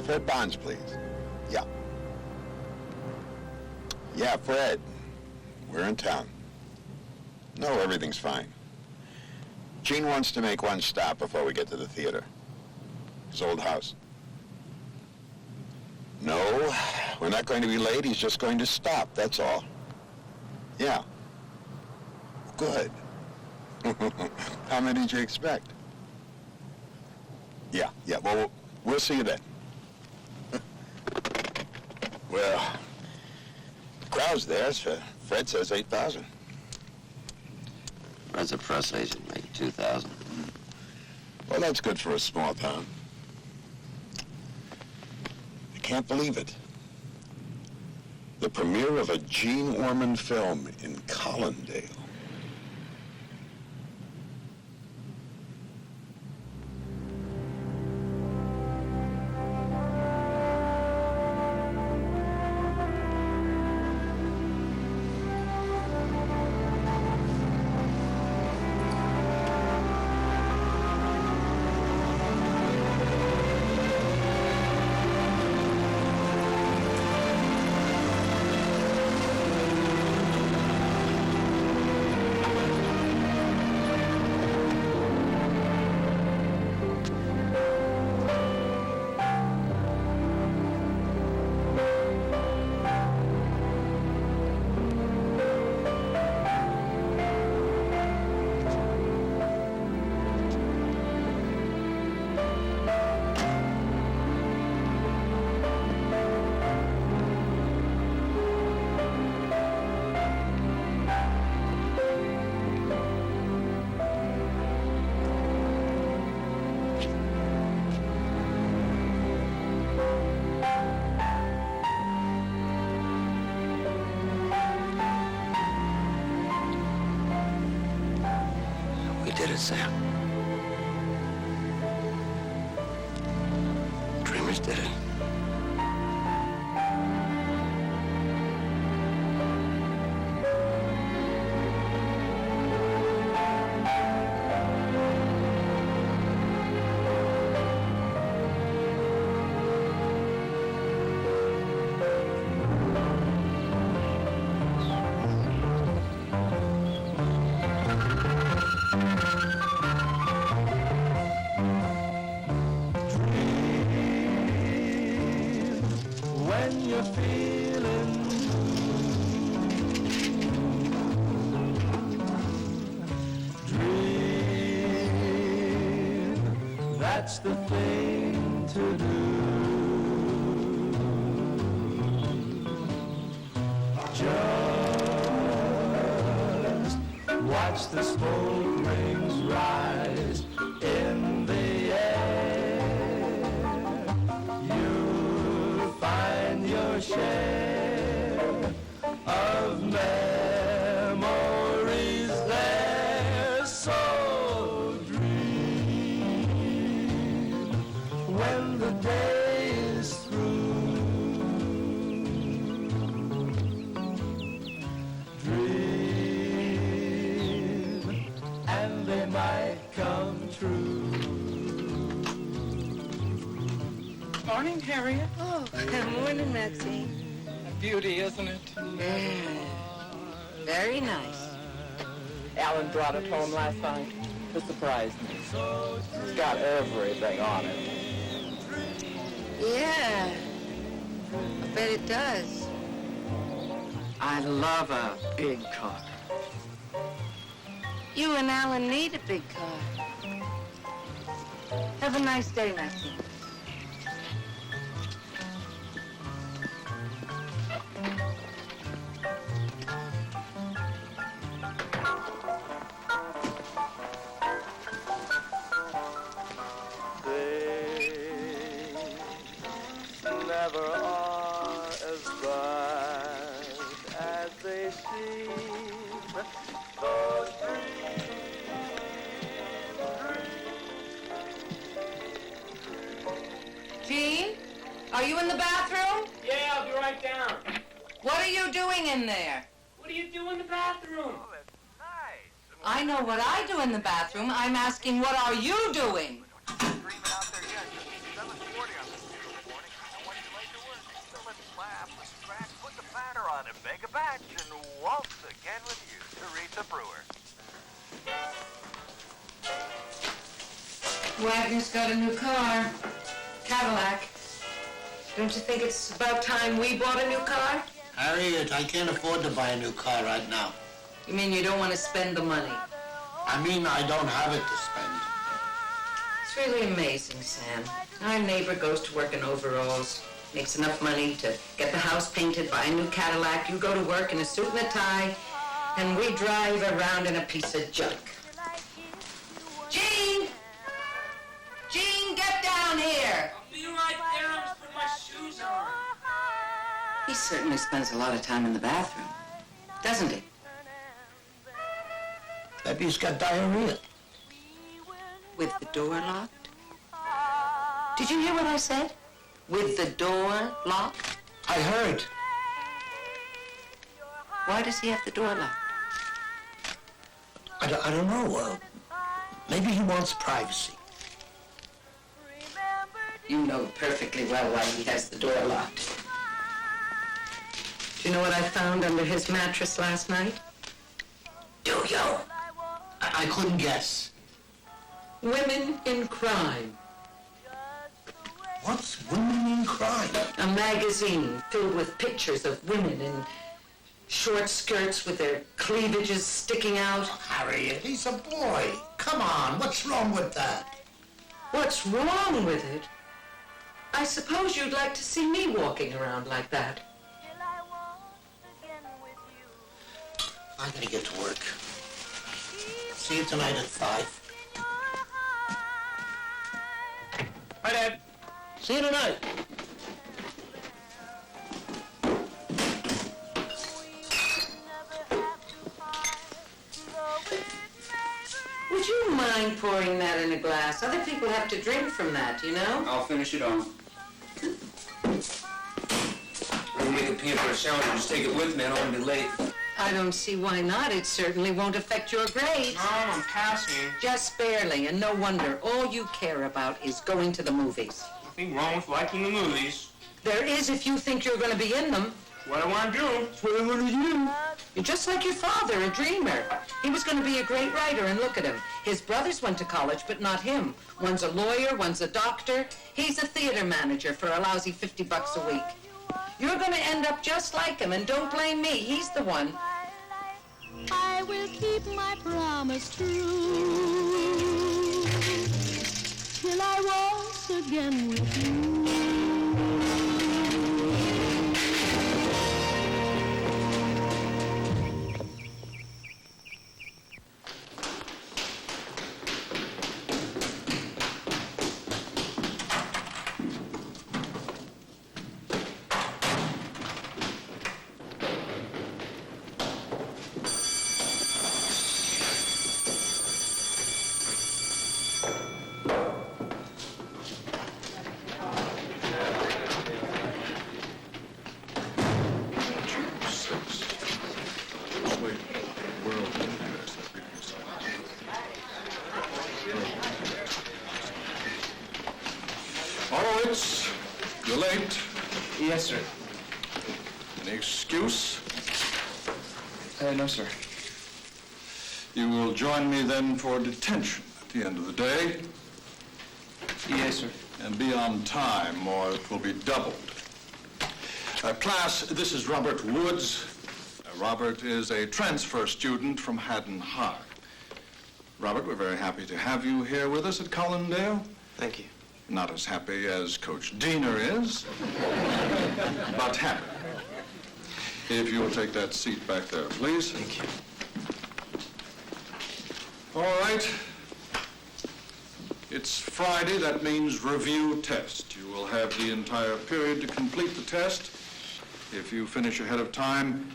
Fred Bonds, please. Yeah. Yeah, Fred. We're in town. No, everything's fine. Gene wants to make one stop before we get to the theater. His old house. No, we're not going to be late. He's just going to stop, that's all. Yeah. Good. How many did you expect? Yeah, well, we'll see you then. Well, the crowd's there, so Fred says 8,000. Fred's a press agent, make 2,000. Well, that's good for a small town. I can't believe it. The premiere of a Gene Orman film in Collindale. Sam. Dreamers did it. That's the thing to do. Just watch the smoke rings rise in the air. You'll find your share of memories there. So when the day is through, dream, and they might come true. Morning, Harriet. Oh, good morning, Maxine. A beauty, isn't it? Very nice. Alan brought it home last night. It surprised me. It's got everything on it. Yeah, I bet it does. I love a big car. You and Alan need a big car. Have a nice day, Maxine. Never are as bright as they seem. Those Gene, are you in the bathroom? Yeah, I'll be right down. What are you doing in there? What do you do in the bathroom? Oh, that's nice. I know what I do in the bathroom. I'm asking, what are you doing? Dreaming out there, yes. 7:40 on this morning. laugh, scratch, put the batter on it, bake a batch, and waltz again with you, Teresa Brewer. Wagner's got a new car. Cadillac. Don't you think it's about time we bought a new car? Harriet, I can't afford to buy a new car right now. You mean you don't want to spend the money? I mean, I don't have it to spend. It's really amazing, Sam. Our neighbor goes to work in overalls, makes enough money to get the house painted, buy a new Cadillac. You go to work in a suit and a tie, and we drive around in a piece of junk. Gene! Gene, get down here! I'll be right there. I'm just putting my shoes on. He certainly spends a lot of time in the bathroom, doesn't he? Maybe he's got diarrhea. With the door locked? Did you hear what I said? With the door locked? I heard. Why does he have the door locked? I don't know. Maybe he wants privacy. You know perfectly well why he has the door locked. Do you know what I found under his mattress last night? Do you? I couldn't guess. Women in Crime. What's Women in Crime? A magazine filled with pictures of women in short skirts with their cleavages sticking out. Harriet, he's a boy. Come on, what's wrong with that? What's wrong with it? I suppose you'd like to see me walking around like that. I gotta get to work. See you tonight at 5. Hi, Dad. See you tonight. Would you mind pouring that in a glass? Other people have to drink from that, you know? I'll finish it off. I'm gonna make a peanut butter sandwich and just take it with me. I don't want to be late. I don't see why not. It certainly won't affect your grades. Mom, I'm passing. Just barely, and no wonder. All you care about is going to the movies. Nothing wrong with liking the movies. There is if you think you're going to be in them. What I want to do. That's what I want to do. You're just like your father, a dreamer. He was going to be a great writer, and look at him. His brothers went to college, but not him. One's a lawyer, one's a doctor. He's a theater manager for a lousy $50 a week. You're going to end up just like him, and don't blame me. He's the one. I will keep my promise true till I waltz again with you. Horowitz, you're late. Yes, sir. Any excuse? No, sir. You will join me then for detention at the end of the day. Yes, sir. And be on time, or it will be doubled. Class, this is Robert Woods. Robert is a transfer student from Haddon High. Robert, we're very happy to have you here with us at Collindale. Thank you. Not as happy as Coach Diener is, but happy. If you'll take that seat back there, please. Thank you. All right. It's Friday. That means review test. You will have the entire period to complete the test. If you finish ahead of time,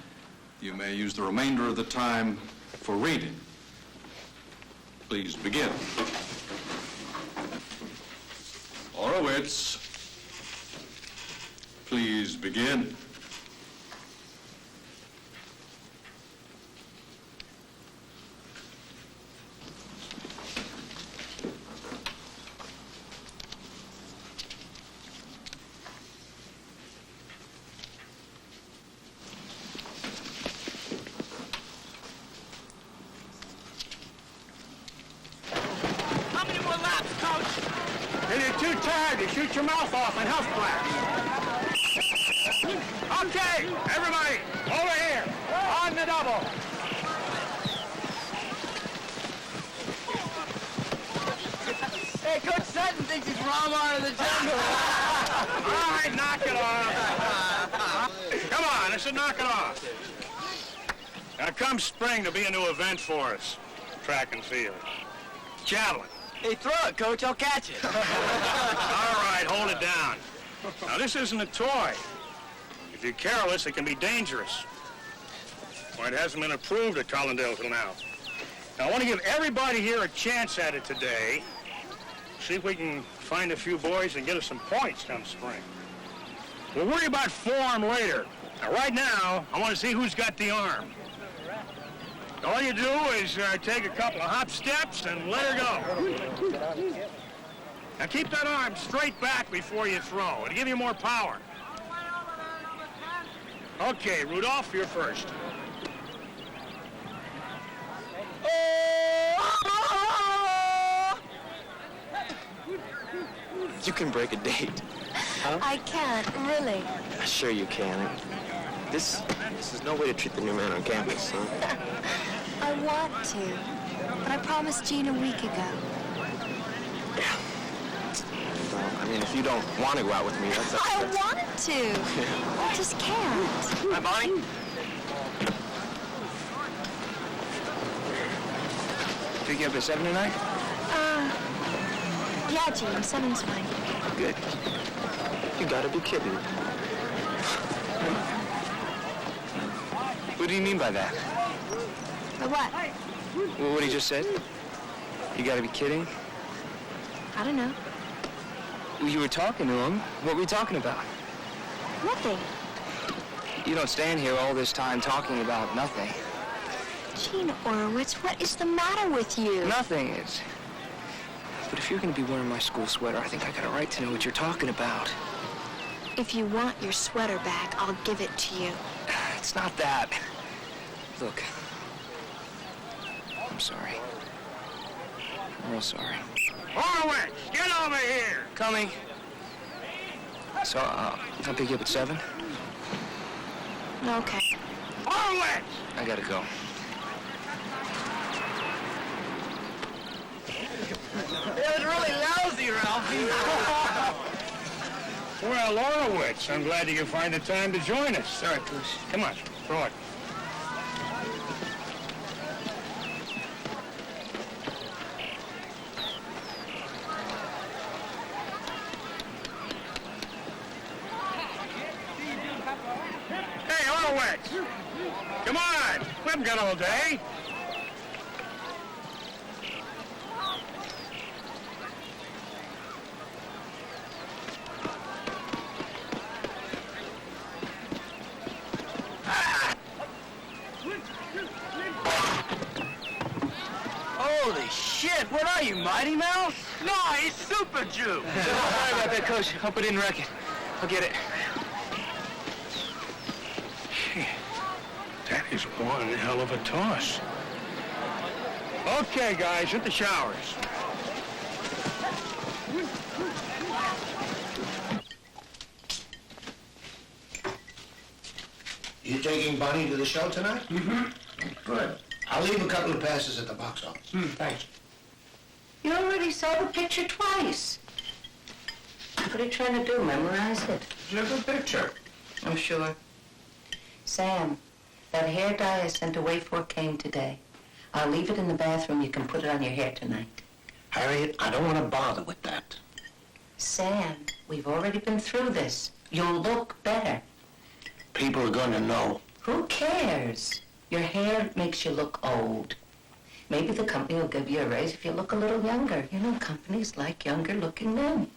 you may use the remainder of the time for reading. Please begin. Horowitz, please begin. shoot your mouth off in health class. Okay, everybody, over here, on the double. Hey, Coach Sutton thinks he's Ramar of the jungle. All right, knock it off. Come on, this is knock it off. Now, come spring, there'll be a new event for us. Track and field. Javelin. Hey, throw it, Coach. I'll catch it. All right, hold it down. Now, this isn't a toy. If you're careless, it can be dangerous. Well, it hasn't been approved at Collindale till now. Now, I want to give everybody here a chance at it today. See if we can find a few boys and get us some points come spring. We'll worry about form later. Now, right now, I want to see who's got the arm. All you do is take a couple of hop steps and let her go. Now, keep that arm straight back before you throw. It'll give you more power. Okay, Rudolph, you're first. You can break a date. Huh? I can't, really. Sure you can. This is no way to treat the new man on campus, huh? I want to, but I promised Jean a week ago. Well, I mean, if you don't want to go out with me, that's... I wanted to. I just can't. Hi, Bonnie. Pick you up at 7 tonight? Yeah, Jean, 7's fine. Good. You gotta be kidding. What do you mean by that? But what? Well, what he just said? You gotta be kidding? I don't know. You were talking to him. What were you talking about? Nothing. You don't stand here all this time talking about nothing. Jean Orowitz, what is the matter with you? Nothing is. But if you're gonna be wearing my school sweater, I think I got a right to know what you're talking about. If you want your sweater back, I'll give it to you. It's not that. Look. I'm sorry. I'm real sorry. Horowitz, get over here! Coming. So, I'll pick you up at 7? Okay. Horowitz! I gotta go. It was really lousy, Ralphie. Well, Horowitz, I'm glad you could find the time to join us. Sorry, Bruce. Come on, throw it. Hey, Horowitz! Come on! We haven't got all day. Holy shit, what are you, Mighty Mouse? No, he's Super Jew. Don't worry about that, Coach. Hope I didn't wreck it. I'll get it. That is one hell of a toss. Okay, guys, hit the showers. You taking Bonnie to the show tonight? Mm-hmm. Good. I'll leave a couple of passes at the box office. Thanks. You already saw the picture twice. What are you trying to do, memorize it? It's a good picture. I'm sure. Sam, that hair dye I sent away for came today. I'll leave it in the bathroom. You can put it on your hair tonight. Harriet, I don't want to bother with that. Sam, we've already been through this. You'll look better. People are going to know. Who cares? Your hair makes you look old. Maybe the company will give you a raise if you look a little younger. You know, companies like younger-looking men.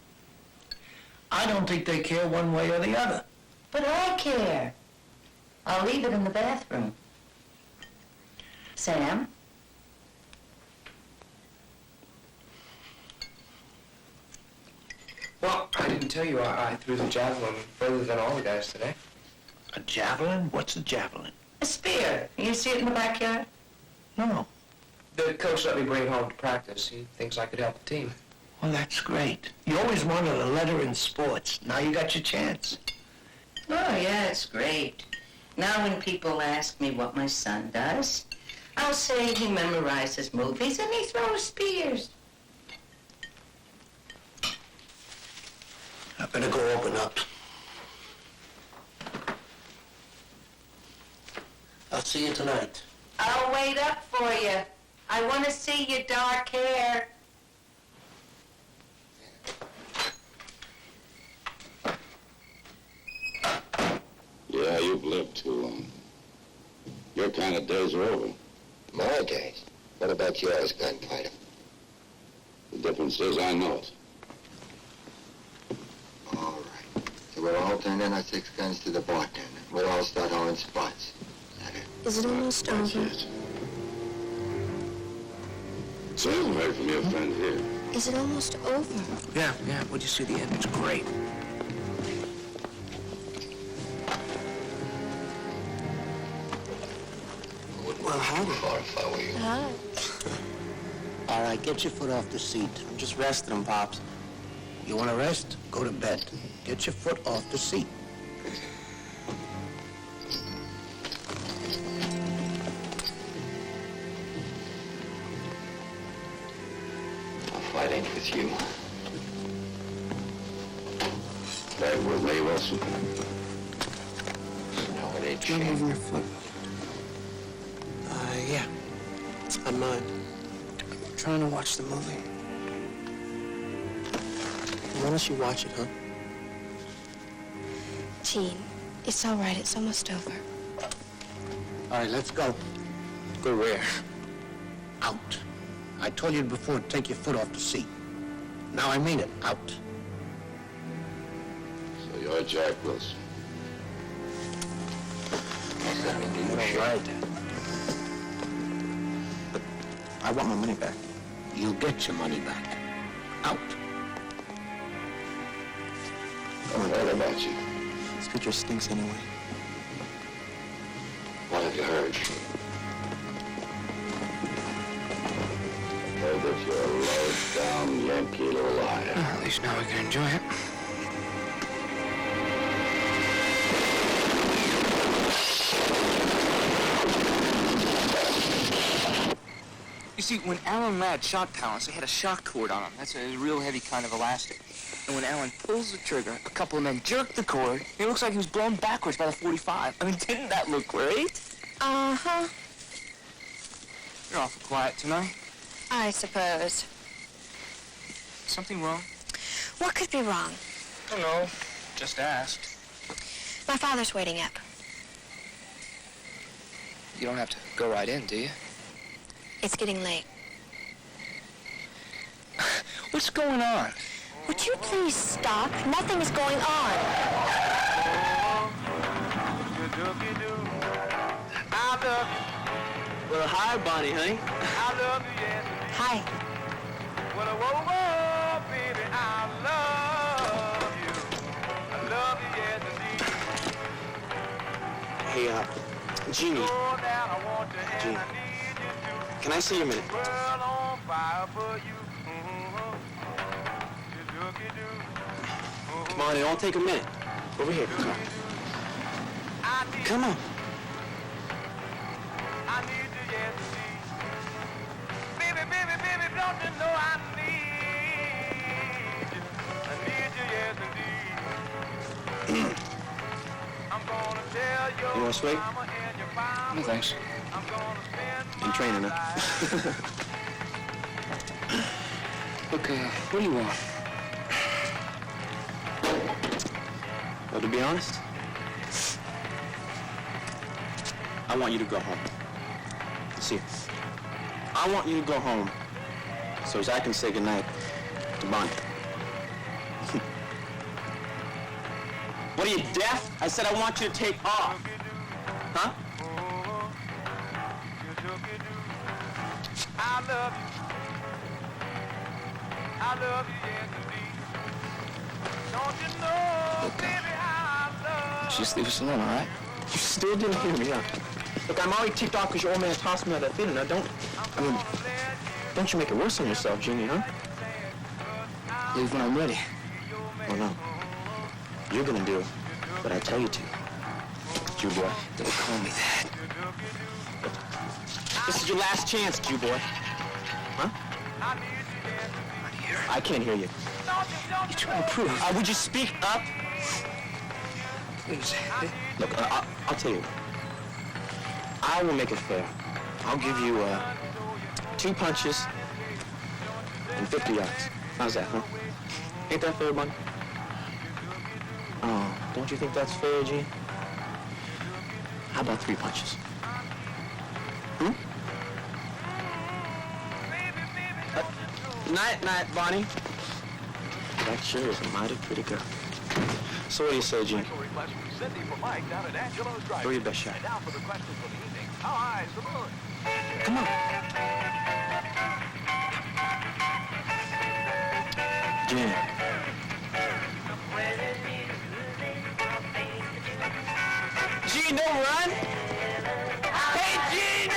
I don't think they care one way or the other. But I care. I'll leave it in the bathroom. Sam? Well, I didn't tell you I threw the javelin further than all the guys today. A javelin? What's a javelin? A spear. You see it in the backyard? No. The coach let me bring it home to practice. He thinks I could help the team. Well, that's great. You always wanted a letter in sports. Now you got your chance. Oh, yeah, it's great. Now when people ask me what my son does, I'll say he memorizes movies and he throws spears. I better go open up. I'll see you tonight. I'll wait up for you. I want to see your dark hair. Yeah, you've lived too long. Your kind of days are over. My days? What about yours, gunfighter? The difference is I know it. All right. So we'll all turn in our 6 guns to the bartender. We'll all start hauling spots. Is it almost over? It. So I haven't heard from your friend here. Is it almost over? Yeah. What'd you see the end? It's great. Well, howdy. Far if I were you. Hi. All right, get your foot off the seat. I'm just resting him, Pops. You want to rest? Go to bed. Get your foot off the seat. I'll fight ain't with you. That will Ray Wilson. No, it ain't You're shame. moving your foot. Yeah. I'm mine. I'm trying to watch the movie. Why don't you watch it, huh? Gene, it's all right. It's almost over. All right, let's go. Go where? Out. I told you before to take your foot off the seat. Now I mean it. Out. So you're Jack Wilson. All right. I want my money back. You'll get your money back. Out. What about you? This picture stinks anyway. What have you heard? Heard that you're a low-down Yankee little liar. Well, at least now we can enjoy it. You see, when Alan Ladd shot Palance, they had a shock cord on him. That's a real heavy kind of elastic. And when Alan pulls the trigger, a couple of men jerk the cord. It looks like he was blown backwards by the 45. I mean, didn't that look great? Uh-huh. You're awful quiet tonight. I suppose. Something wrong? What could be wrong? I don't know. Just asked. My father's waiting up. You don't have to go right in, do you? It's getting late. What's going on? Would you please stop? Nothing is going on. Well, hi, Bonnie, honey. Hi. Hey, Jeannie. Jeannie. Can I see you a minute? Come on, it won't take a minute. Over here. Come on. Come on. You want to swing? No, thanks. In training, huh? Look, what do you want? Well, to be honest, I want you to go home. See, I want you to go home so as I can say goodnight to Bonnie. What are you, deaf? I said I want you to take off. Huh? I love you. I love you, yes, indeed. Don't you know, baby, I love you. Just leave us alone, all right? You still didn't hear me, huh? Look, I'm already ticked off because your old man tossed me out of that theater. Now, don't you make it worse on yourself, Jeannie, huh? Leave when I'm ready. Oh, no. You're gonna do what I tell you to. Jew boy. Don't call me that. This is your last chance, Jew boy. Huh? I can't hear you. You're trying to prove. Would you speak up? Please. Look, I'll tell you. I will make it fair. I'll give you 2 punches and 50 yards. How's that, huh? Ain't that fair, buddy? Oh, don't you think that's fair, Gene? How about 3 punches? Night, Bonnie. That sure is a mighty pretty girl. So what do you say, Gene? Throw your best shot. Come on. Gene. Gene, don't run! Hey, Gene!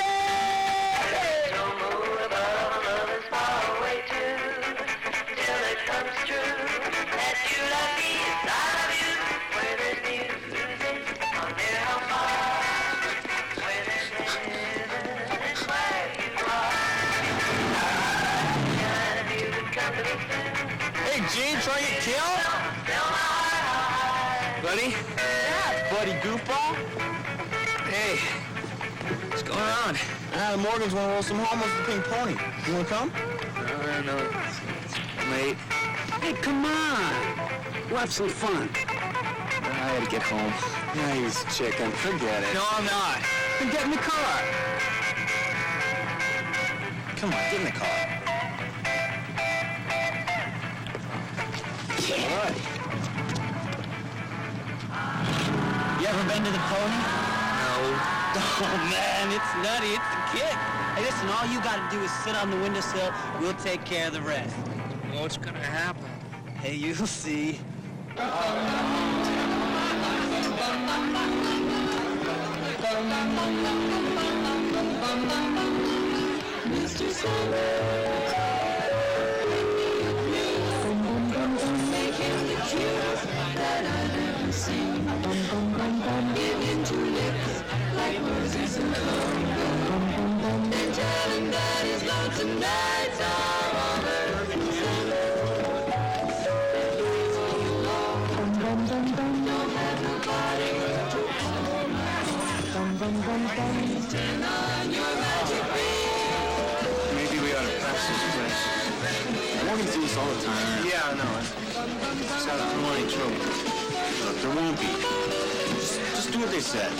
Hey, Gene, trying to get killed? Buddy? Yeah, buddy goofball. Hey, what's going on? The Morgans want to roll some homos with the pink pony. You want to come? No, it's late. Hey, come on. We'll have some fun. I gotta get home. Nice chicken. Forget it. No, I'm not. Then get in the car. Come on, get in the car. Yeah. All right. You ever been to the pony? No. Oh, man, it's nutty. It's the kid. Hey, listen, all you gotta do is sit on the windowsill. We'll take care of the rest. What's gonna happen? Hey, you'll see. Mr. Sanders, make him the cutest that I've ever seen. Give him 2 lips like roses and clover. Then tell him that his lonesome nights are over. Don't have nobody to hold my turn on your magic beam. Maybe we ought to pass this place. Morgans do this all the time. Yeah, I know. Just out of any trouble. Look, there won't be. Just do what they said.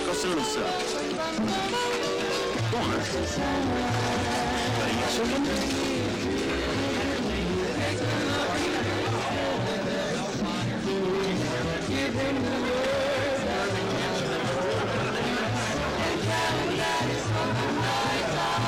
Go sit on the cell. Go on. Give him the words of the and tell him that his open nights are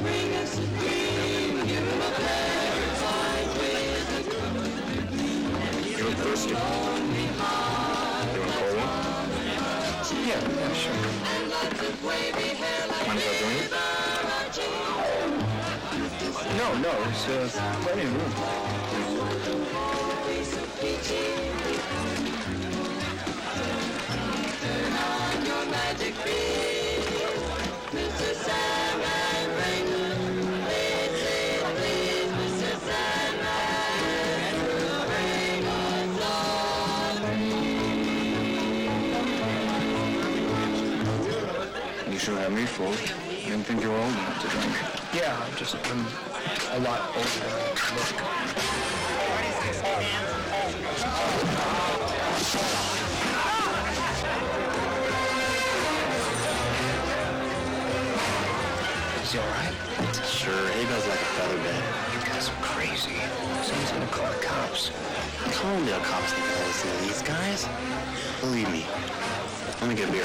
bring us a dream, give him a pleasure, find with You look thirsty. You want to call one? Yeah, sure. and lots of wavy hair like Mind if I join you? No, it's plenty of room. Turn on your magic beam, Mr. Sandman, please, Mr. Sandman, bring us on. You sure have me fooled. I didn't think you were old enough to drink. Yeah, I'm a lot older than I look. Is he all right? Sure, he goes like a feather bed. You guys are crazy. Someone's gonna call the cops. Colonial cops think I listen to these guys. Believe me. Let me get a beer.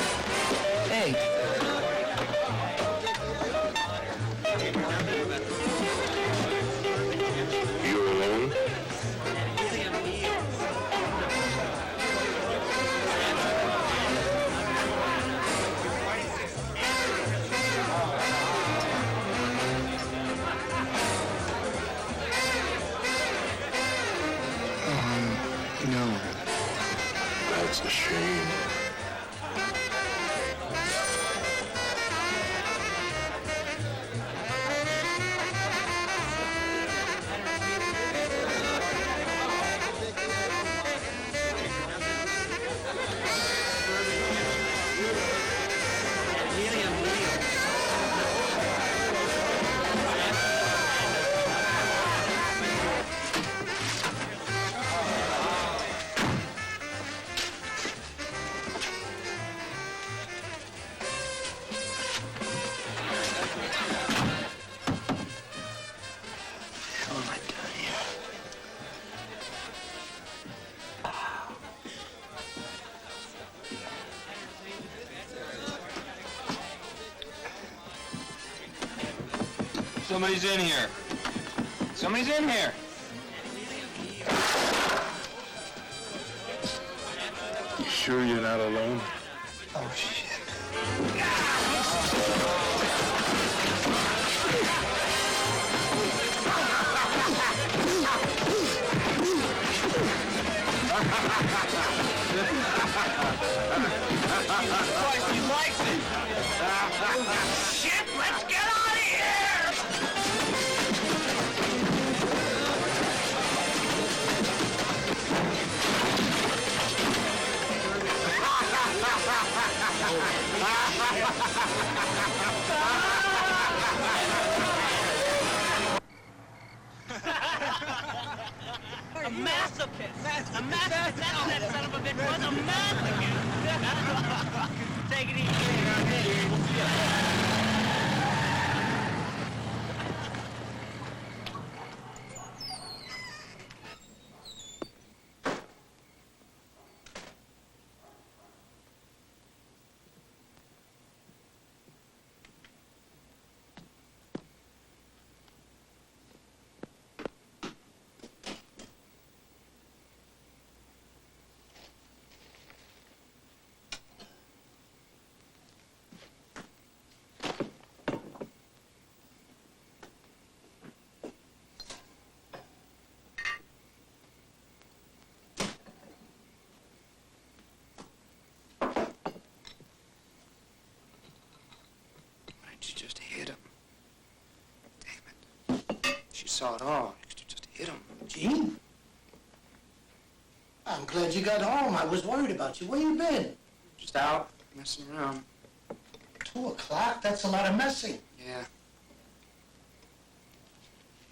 Hey. You alone? No. That's a shame. Somebody's in here. Somebody's in here. You sure you're not alone? Oh, shit. He likes it. Shit, let's get out of here! A masochist! A masochist! That son of a bitch was a masochist! Take it easy. She just hit him. Damn it. She saw it all. She just hit him. Gene? I'm glad you got home. I was worried about you. Where you been? Just out, messing around. 2 o'clock? That's a lot of messing. Yeah.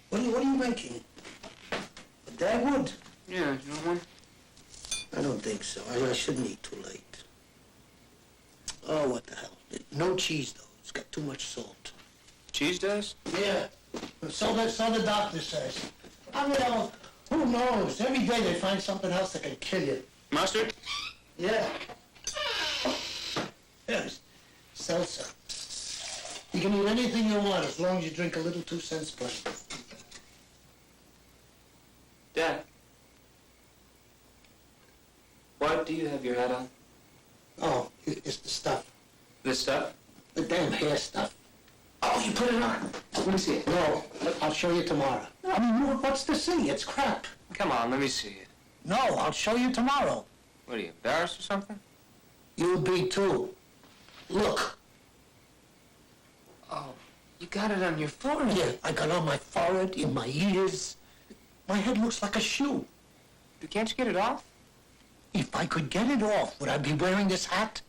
What are you making? A Dagwood? Yeah, you want one? I don't think so. I shouldn't eat too late. Oh, what the hell. No cheese, though. It's got too much salt. Cheese does? Yeah. So the doctor says. I mean, who knows? Every day they find something else that can kill you. Mustard? Yeah. Yes. Salsa. You can eat anything you want as long as you drink a little 2 cents plain. Dad. What do you have your hat on? Oh, it's the stuff. This stuff? The damn hair stuff. Oh, you put it on. Let me see it. No, I'll show you tomorrow. I mean, what's to see? It's crap. Come on, let me see it. No, I'll show you tomorrow. What, are you embarrassed or something? You'll be too. Look. Oh, you got it on your forehead. Yeah, I got on my forehead, in my ears. My head looks like a shoe. Can't you get it off? If I could get it off, would I be wearing this hat?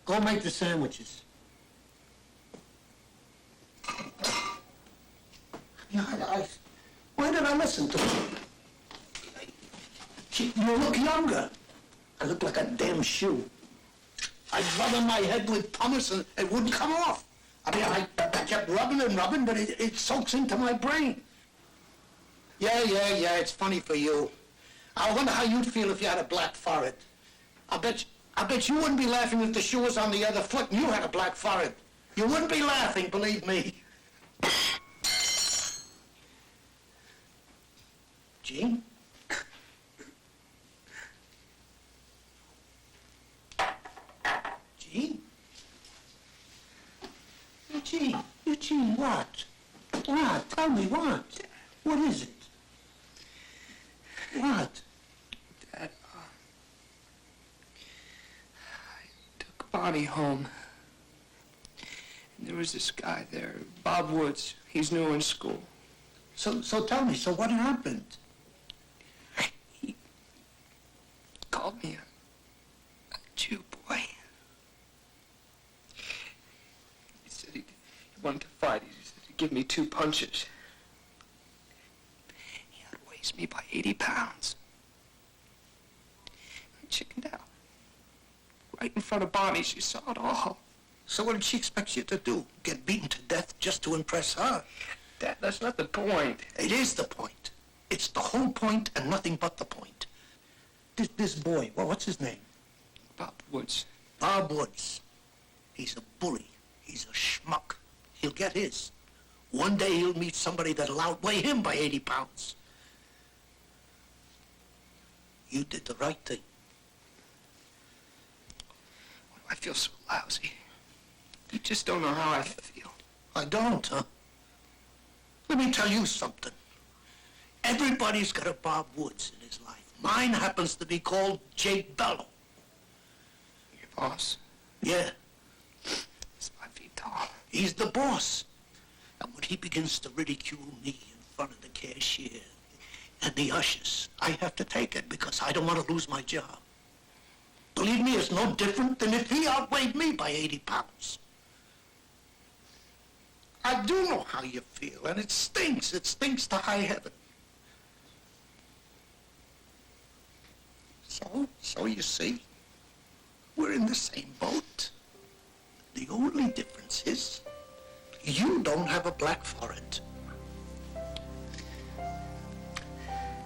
Go make the sandwiches. Why did I listen to her? You look younger. I look like a damn shoe. I'd rubbing my head with pumice and it wouldn't come off. I mean, I kept rubbing and rubbing, but it soaks into my brain. Yeah, it's funny for you. I wonder how you'd feel if you had a black forehead. I bet you wouldn't be laughing if the shoe was on the other foot and you had a black forehead. You wouldn't be laughing, believe me. Gene? Gene? Eugene, what? What? Tell me what? What is it? What? Dad, I took Bonnie home. And there was this guy there, Bob Woods. He's new in school. So tell me, so what happened? He called me a Jew boy. He said he wanted to fight. He said he'd give me 2 punches. He outweighs me by 80 pounds. I chickened out. Right in front of Bonnie, she saw it all. So what did she expect you to do? Get beaten to death just to impress her? Dad, that's not the point. It is the point. It's the whole point and nothing but the point. This boy, well, what's his name? Bob Woods. Bob Woods. He's a bully. He's a schmuck. He'll get his. One day he'll meet somebody that'll outweigh him by 80 pounds. You did the right thing. I feel so lousy. You just don't know how I feel. I don't, huh? Let me tell you something. Everybody's got a Bob Woods in his life. Mine happens to be called Jake Bellow. Your boss? Yeah. He's 5 feet tall. He's the boss. And when he begins to ridicule me in front of the cashier and the ushers, I have to take it because I don't want to lose my job. Believe me, it's no different than if he outweighed me by 80 pounds. I do know how you feel, and it stinks. It stinks to high heaven. So you see, we're in the same boat. The only difference is you don't have a black forehead.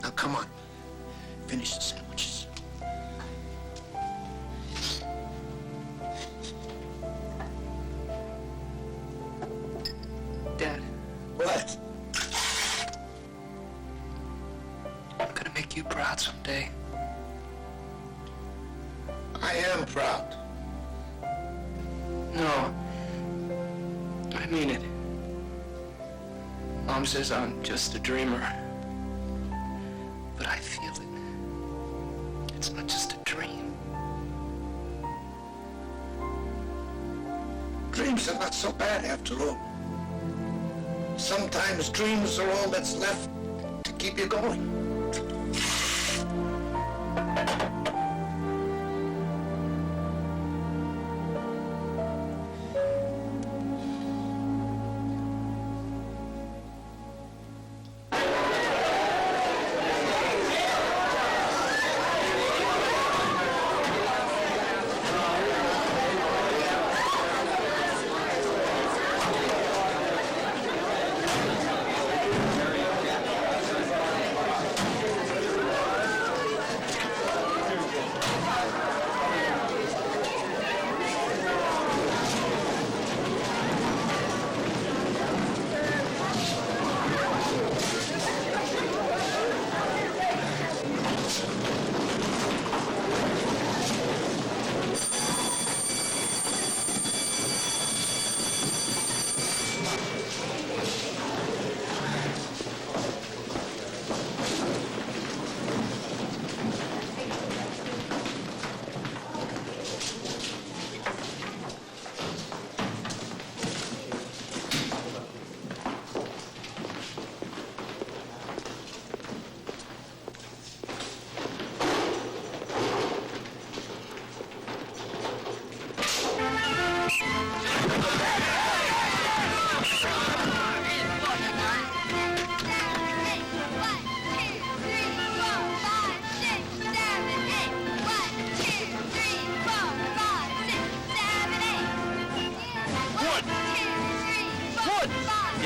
Now, come on. Finish the sandwiches. Dad. What? I'm gonna make you proud someday. I am proud. No. I mean it. Mom says I'm just a dreamer. But I feel it. It's not just a dream. Dreams are not so bad after all. Sometimes dreams are all that's left to keep you going.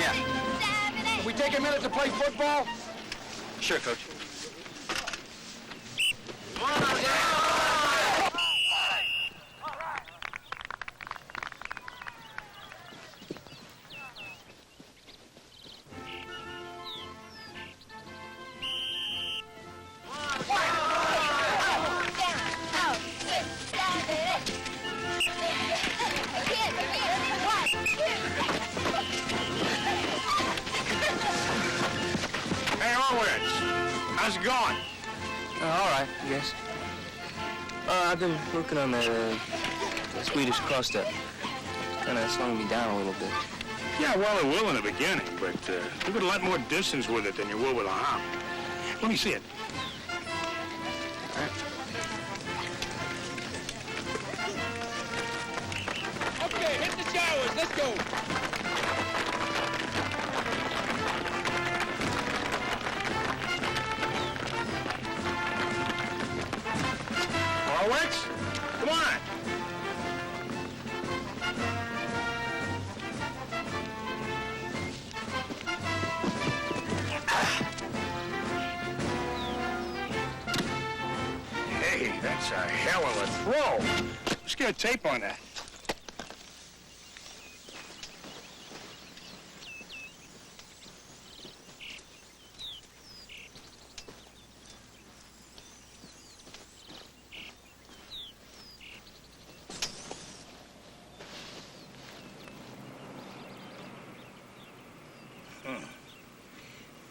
Yeah. Can we take a minute to play football? Sure, Coach. Hey, Orwitz, how's it going? All right, I guess. I've been working on the Swedish cross-step. Kind of slowing me down a little bit. Yeah, well, it will in the beginning, but you've got a lot more distance with it than you will with a hop. Let me see it. All right. Okay, hit the showers. Let's go. Orwitz, come on. Hey, that's a hell of a throw. Let's get a tape on that.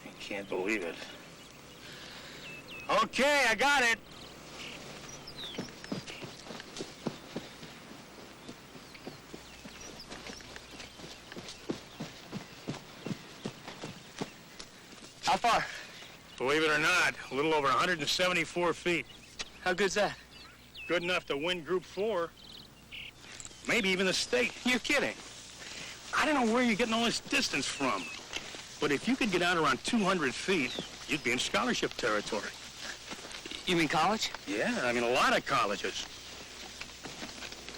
I can't believe it. Okay, I got it. How far? Believe it or not, a little over 174 feet. How good's that? Good enough to win Group 4. Maybe even the state. You're kidding. I don't know where you're getting all this distance from. But if you could get out around 200 feet, you'd be in scholarship territory. You mean college? Yeah, I mean a lot of colleges.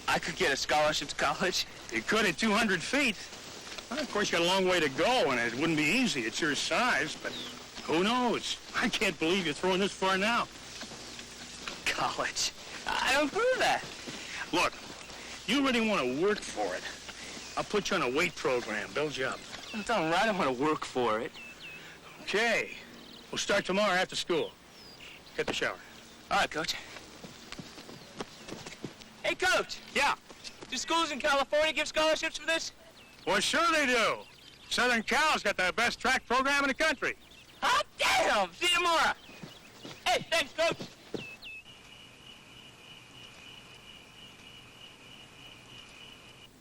I could get a scholarship to college? You could at 200 feet. Well, of course, you got a long way to go, and it wouldn't be easy. It's your size, but who knows? I can't believe you're throwing this far now. College? I don't prove that. Look, you really want to work for it. I'll put you on a weight program, build you up. I'm telling you, I don't want to work for it. Okay. We'll start tomorrow after school. Get the shower. All right, Coach. Hey, Coach. Yeah. Do schools in California give scholarships for this? Well, sure they do. Southern Cal's got the best track program in the country. Hot damn! See you tomorrow. Hey, thanks, Coach.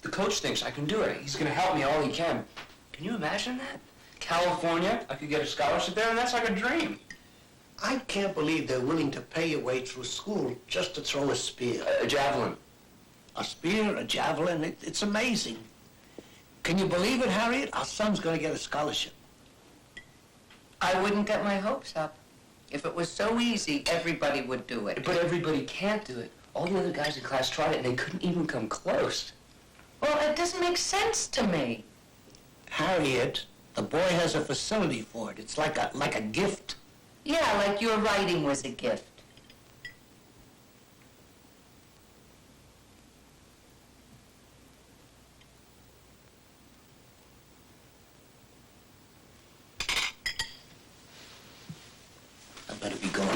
The coach thinks I can do it. He's gonna help me all he can. Can you imagine that? California, I could get a scholarship there, and that's like a dream. I can't believe they're willing to pay your way through school just to throw a spear. A javelin. A spear, a javelin, it's amazing. Can you believe it, Harriet? Our son's going to get a scholarship. I wouldn't get my hopes up. If it was so easy, everybody would do it. But everybody can't do it. All the other guys in class tried it, and they couldn't even come close. Well, it doesn't make sense to me. Harriet, the boy has a facility for it. It's like a gift. Yeah, like your writing was a gift. I better be going.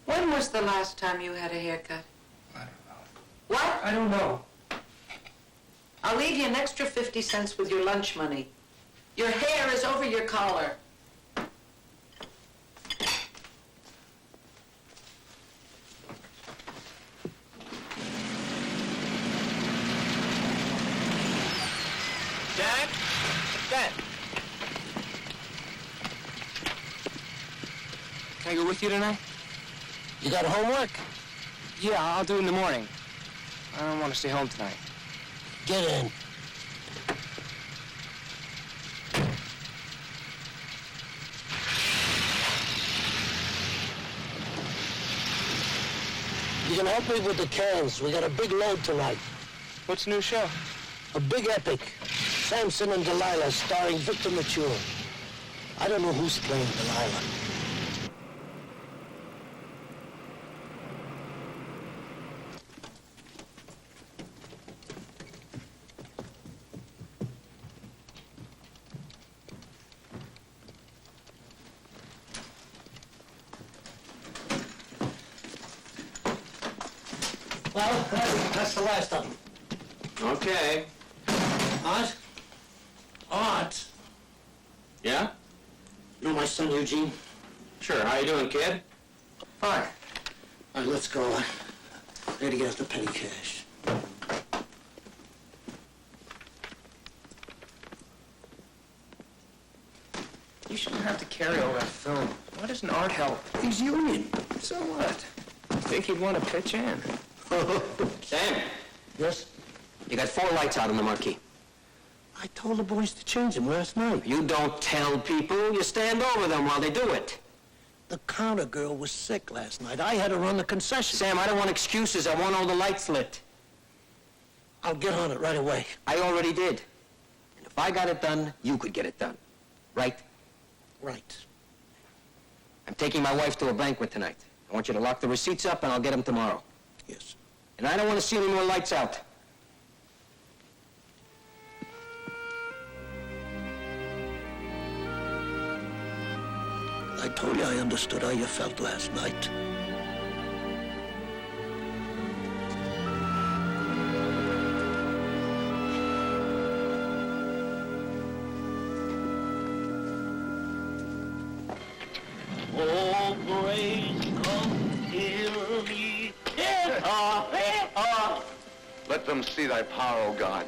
When was the last time you had a haircut? I don't know. What? I don't know. I'll leave you an extra 50 cents with your lunch money. Your hair is over your collar. Dad? Dad? Can I go with you tonight? You got homework? Yeah, I'll do it in the morning. I don't want to stay home tonight. Get in. Listen, help me with the cans. We got a big load tonight. What's the new show? A big epic. Samson and Delilah, starring Victor Mature. I don't know who's playing Delilah. Well, that's the last of them. Okay. Art? Art? Yeah? You know my son Eugene? Sure. How you doing, kid? Fine. All right, let's go. I gotta get us the petty cash. You shouldn't have to carry all that film. Why doesn't Art help? He's union. So what? I think he'd want to pitch in. Sam, Yes? you got 4 lights out on the marquee. I told the boys to change them last night. You don't tell people. You stand over them while they do it. The counter girl was sick last night. I had to run the concession. Sam, I don't want excuses. I want all the lights lit. I'll get on it right away. I already did. And if I got it done, you could get it done. Right? Right. I'm taking my wife to a banquet tonight. I want you to lock the receipts up, and I'll get them tomorrow. Yes. And I don't want to see any more lights out. I told you I understood how you felt last night. Oh, grace, come heal me. Let them see thy power, O God.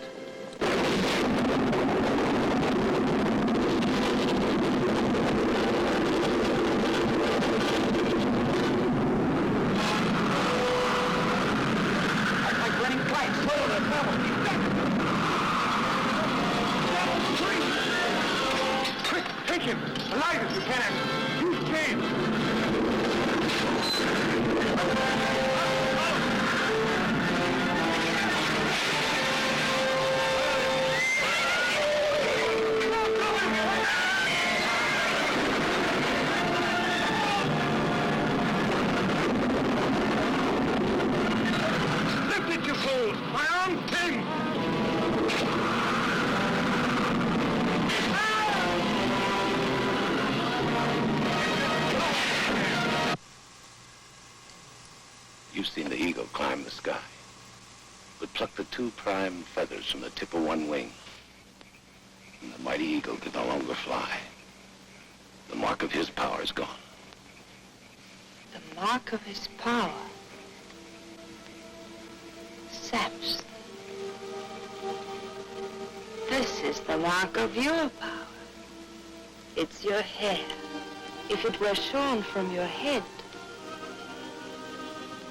Take him! Alive if you can! Use chains! Lift it, you fools! My own thing! You've seen the eagle climb the sky, but pluck the 2 prime feathers from the tip of one wing, and the mighty eagle can no longer fly. The mark of his power is gone. The mark of his power. Samson. This is the mark of your power. It's your hair. If it were shorn from your head,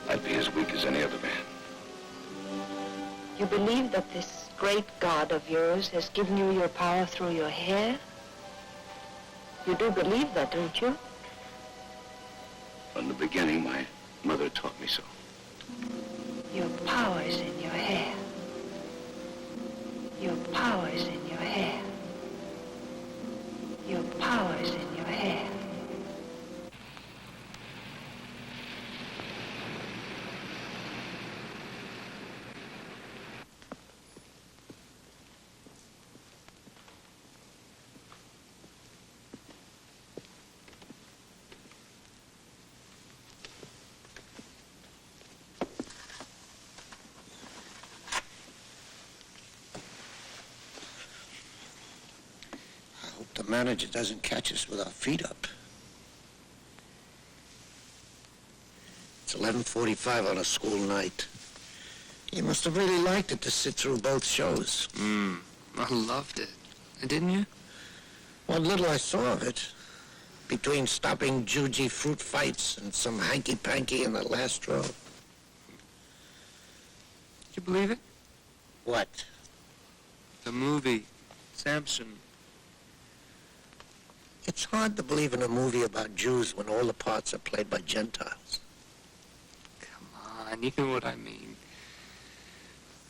I'd be as weak as any other man. you believe that this great God of yours has given you your power through your hair? You do believe that, don't you? From the beginning, my mother taught me so. Your power is in your hair. Your power is in your hair. Your power is in your hair. The manager doesn't catch us with our feet up. It's 11:45 on a school night. You must have really liked it to sit through both shows. I loved it. Didn't you? What little I saw of it, between stopping juji fruit fights and some hanky-panky in the last row. Did you believe it? What? The movie, Samson. It's hard to believe in a movie about Jews when all the parts are played by Gentiles. Come on, on, you know what I mean.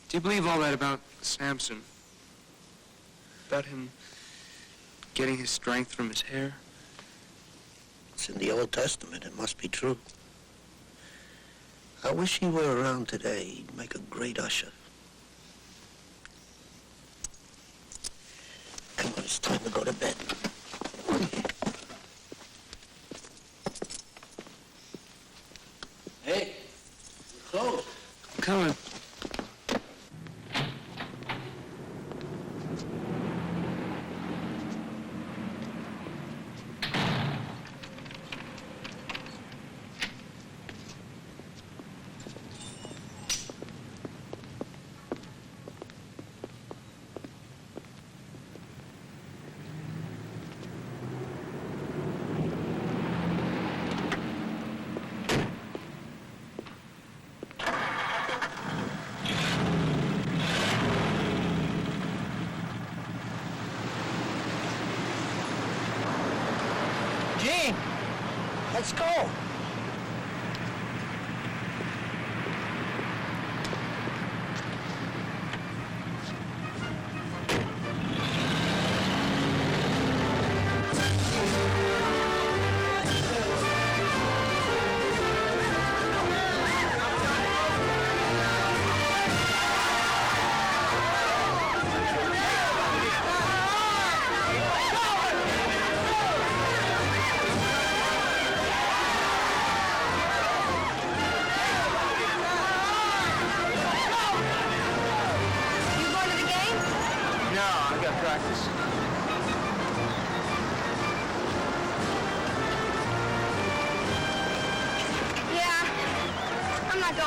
Do you believe all that about Samson? About him getting his strength from his hair? It's in the Old Testament. It must be true. I wish he were around today. He'd make a great usher. Come on, it's time to go to bed. Hey, you're closed. I'm coming. Gene, let's go.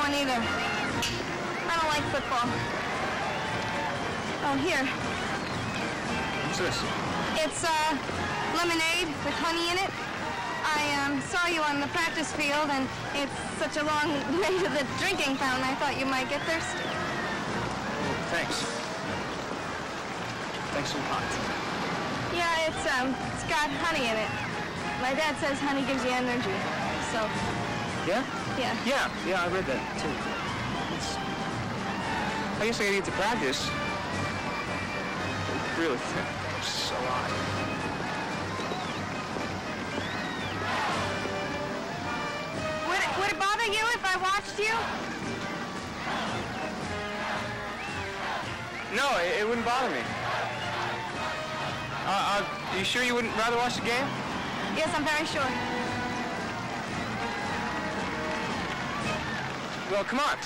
Either. I don't like football. Oh, here. What's this? It's lemonade with honey in it. I saw you on the practice field, and it's such a long way to the drinking fountain. I thought you might get thirsty. Thanks. Thanks a lot. Yeah, it's got honey in it. My dad says honey gives you energy. So. Yeah? Yeah. Yeah, I read that, too. I guess I gotta get to practice. Really, thanks a lot. Would it bother you if I watched you? No, it wouldn't bother me. Are you sure you wouldn't rather watch the game? Yes, I'm very sure. Well, come on.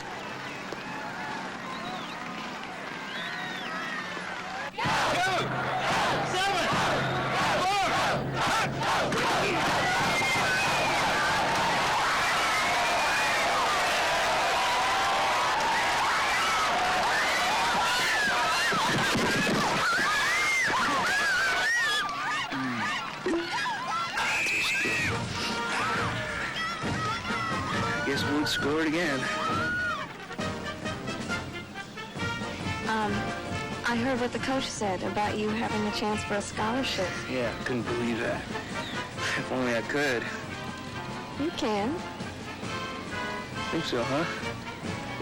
Guess Wood scored again. I heard what the coach said about you having a chance for a scholarship. Yeah, I couldn't believe that. If only I could. You can. Think so, huh?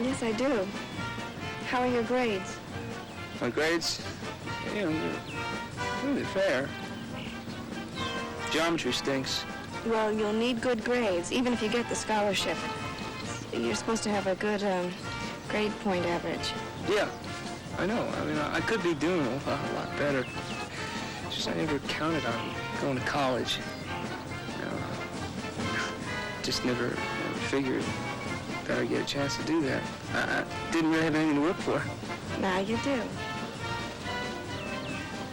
Yes, I do. How are your grades? My grades? Yeah, they're really fair. Geometry stinks. Well, you'll need good grades, even if you get the scholarship. You're supposed to have a good grade point average. Yeah, I know. I mean, I could be doing a lot better. It's just I never counted on going to college. You know, just never figured that I'd get a chance to do that. I didn't really have anything to work for. Now you do.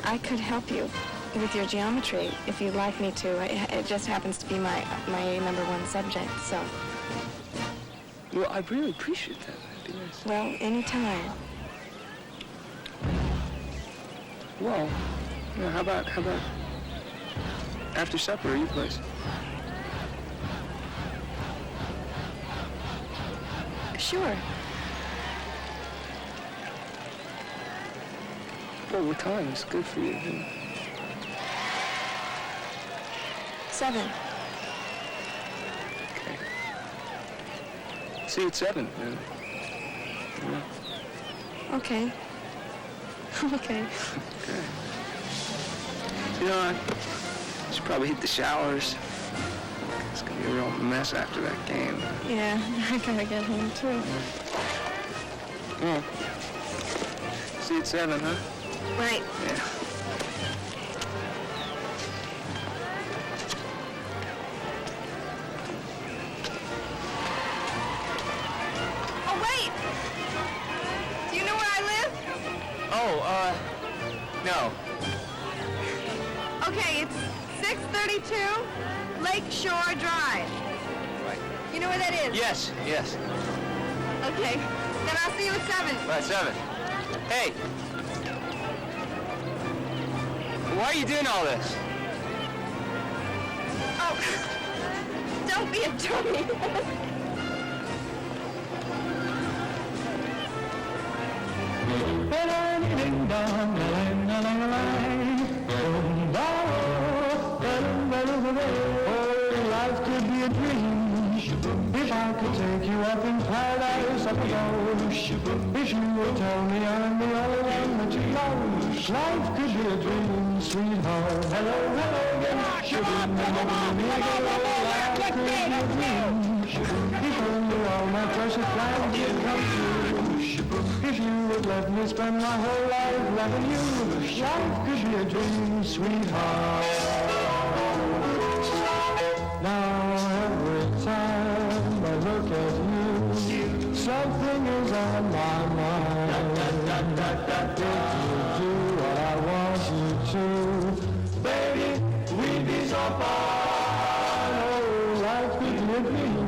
I could help you with your geometry if you'd like me to. It just happens to be my #1 subject, so. Well, I really appreciate that. That'd be nice. Well, anytime. Well, you know, how about after supper at your place? Sure. Well, what time is good for you? 7. Okay. See you at 7. Yeah. Okay. Okay. Okay. You know, I should probably hit the showers. It's gonna be a real mess after that game. Yeah, I gotta get home too. Well, see you at 7, huh? Right. Yeah. Oh, wait! Do you know where I live? Oh, no. Okay, it's 632 Lake Shore Drive. Right. You know where that is? Yes, yes. Okay, then I'll see you at 7. Right, 7. Hey! Why are you doing all this? Oh, don't be a dummy. Life could be a dream if I could take you up in paradise up above. If you would tell me I'm the only one that you love. Life could be a dream, sweetheart. Hello, hello again. Life could be a dream. If only all my precious plans would come true. If you would let me spend my whole life loving you. Life could be a dream, sweetheart. Now every time I look at you, something is on my mind. If you do what I want you to, baby, we'd be so fine. Oh, life could be a dream.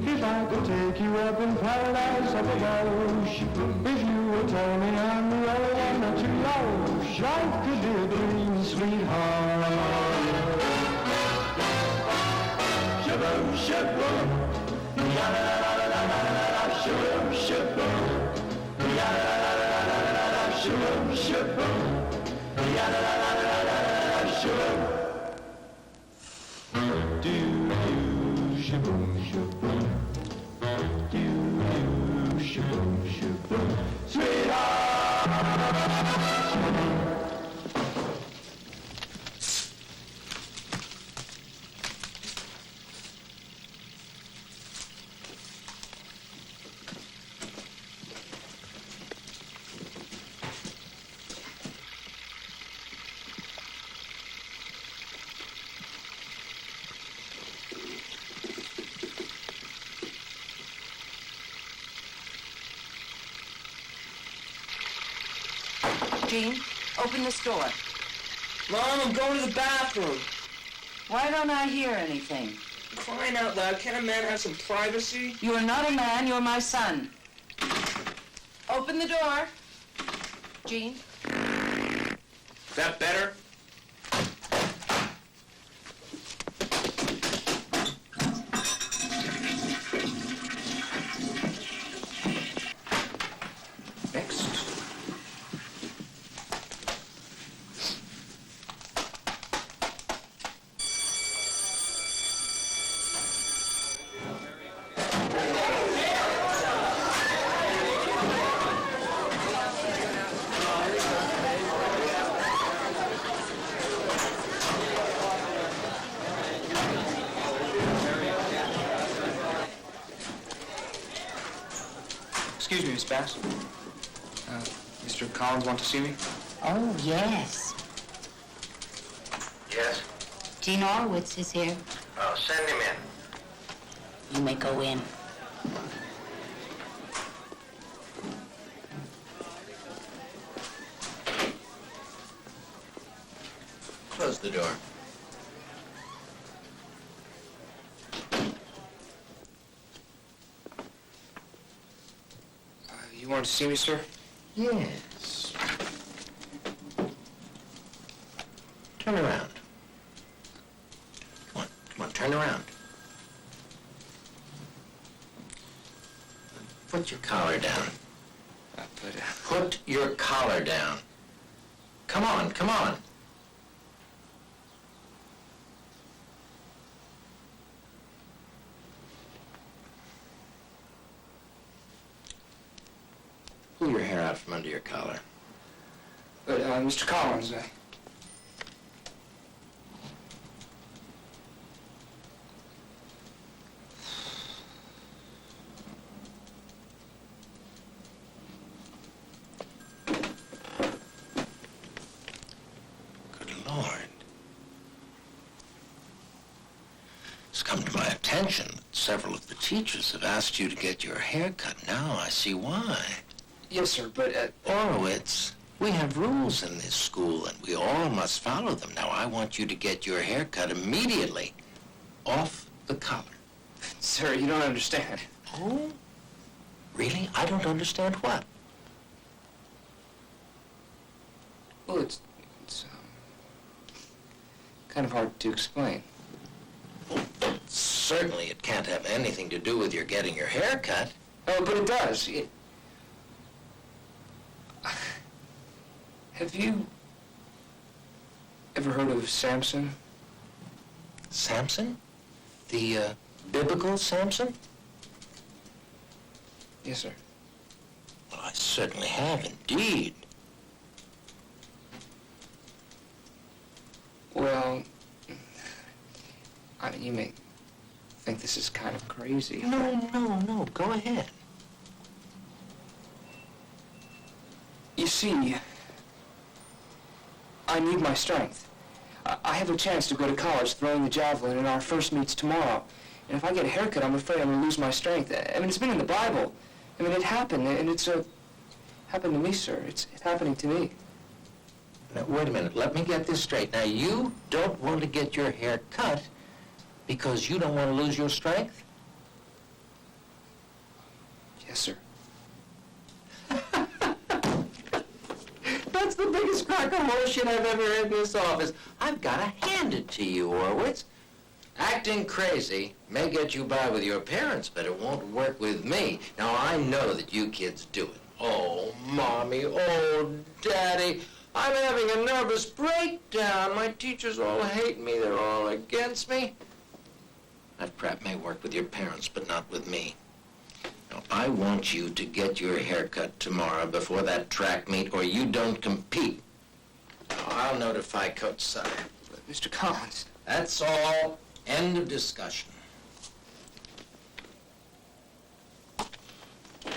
If I could take you up in paradise up above. If you would tell me I'm the only one that you love. Life could be a dream, sweetheart. Shaboom, shaboom, ya la la la la la la la, shaboom, shaboom, ya la la la la la la la, shaboom, shaboom, ya la la la la la la la, shaboom. Do do, shaboom, shaboom, do do, shaboom, shaboom, sweetheart. Jean, open this door. Mom, I'm going to the bathroom. Why don't I hear anything? Crying out loud, can't a man have some privacy? You are not a man, you're my son. Open the door. Jean. Is that better? Next. Excuse me, Miss Bass. Mr. Collins want to see me? Oh, yes. Yes? Gene Orwitz is here. Oh, send him in. You may go in. Close the door. You wanted to see me, sir? Yes. Turn around. Come on, turn around. Put your collar down. Put your collar down. Come on, come on. your hair out from under your collar. But, Mr. Collins, Good Lord. It's come to my attention that several of the teachers have asked you to get your hair cut. Now I see why. Yes, sir, but, Horowitz, we have rules in this school, and we all must follow them. Now, I want you to get your hair cut immediately, off the collar. Sir, you don't understand. Oh? Really? I don't understand what? Well, it's kind of hard to explain. Certainly it can't have anything to do with your getting your hair cut. Oh, but it does. Have you ever heard of Samson? Samson? The, biblical Samson? Yes, sir. Well, I certainly have indeed. Well, I mean, you may think this is kind of crazy. No, go ahead. You see, I need my strength. I have a chance to go to college throwing the javelin, and our first meet's tomorrow. And if I get a haircut, I'm afraid I'm going to lose my strength. I mean, it's been in the Bible. I mean, it happened, and it's happened to me, sir. It's happening to me. Now, wait a minute. Let me get this straight. Now, you don't want to get your hair cut because you don't want to lose your strength? Yes, sir. That's the biggest crock of horseshit I've ever heard in this office. I've got to hand it to you, Horowitz. Acting crazy may get you by with your parents, but it won't work with me. Now, I know that you kids do it. Oh, Mommy, oh, Daddy, I'm having a nervous breakdown. My teachers all hate me. They're all against me. That crap may work with your parents, but not with me. Now, I want you to get your hair cut tomorrow before that track meet, or you don't compete. Now, I'll notify Coach Sutter. But Mr. Collins. That's all. End of discussion.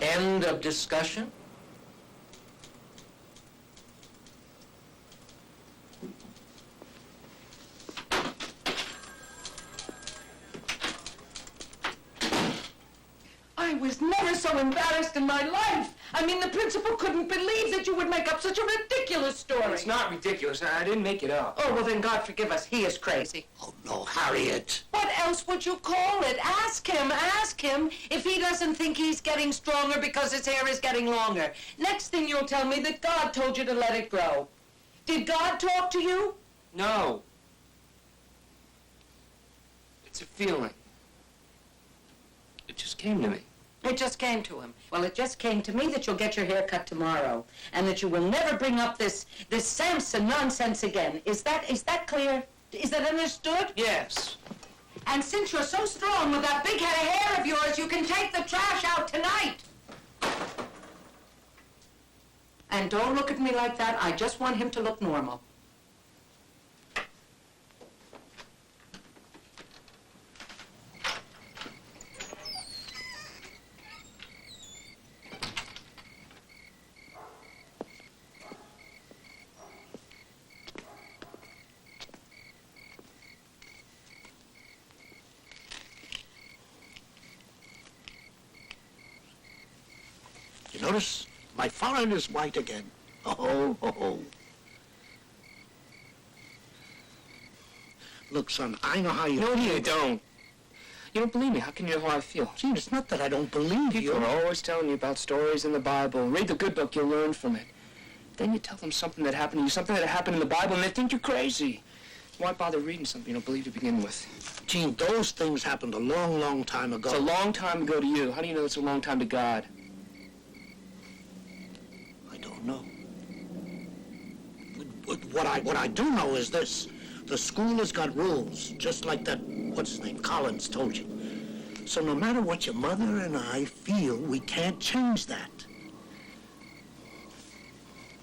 End of discussion? I was never so embarrassed in my life. I mean, the principal couldn't believe that you would make up such a ridiculous story. It's not ridiculous. I didn't make it up. Oh, well, then God forgive us. He is crazy. Oh, no, Harriet. What else would you call it? Ask him if he doesn't think he's getting stronger because his hair is getting longer. Next thing you'll tell me that God told you to let it grow. Did God talk to you? No. It's a feeling. It just came to me. It just came to him. Well, it just came to me that you'll get your hair cut tomorrow, and that you will never bring up this Samson nonsense again. Is that clear? Is that understood? Yes. And since you're so strong with that big head of hair of yours, you can take the trash out tonight. And don't look at me like that. I just want him to look normal. You notice my forehead is white again. Oh, oh, oh. Look, son, I know how you No, feel. you don't. You don't believe me. How can you know how I feel? Gene, it's not that I don't believe you. People are always telling you about stories in the Bible. Read the good book, you'll learn from it. Then you tell them something that happened to you, something that happened in the Bible, and they think you're crazy. Why bother reading something you don't believe to begin with? Gene, those things happened a long, long time ago. It's a long time ago to you. How do you know it's a long time to God? I don't know. What I do know is this. The school has got rules, just like that, what's his name, Collins told you. So no matter what your mother and I feel, we can't change that.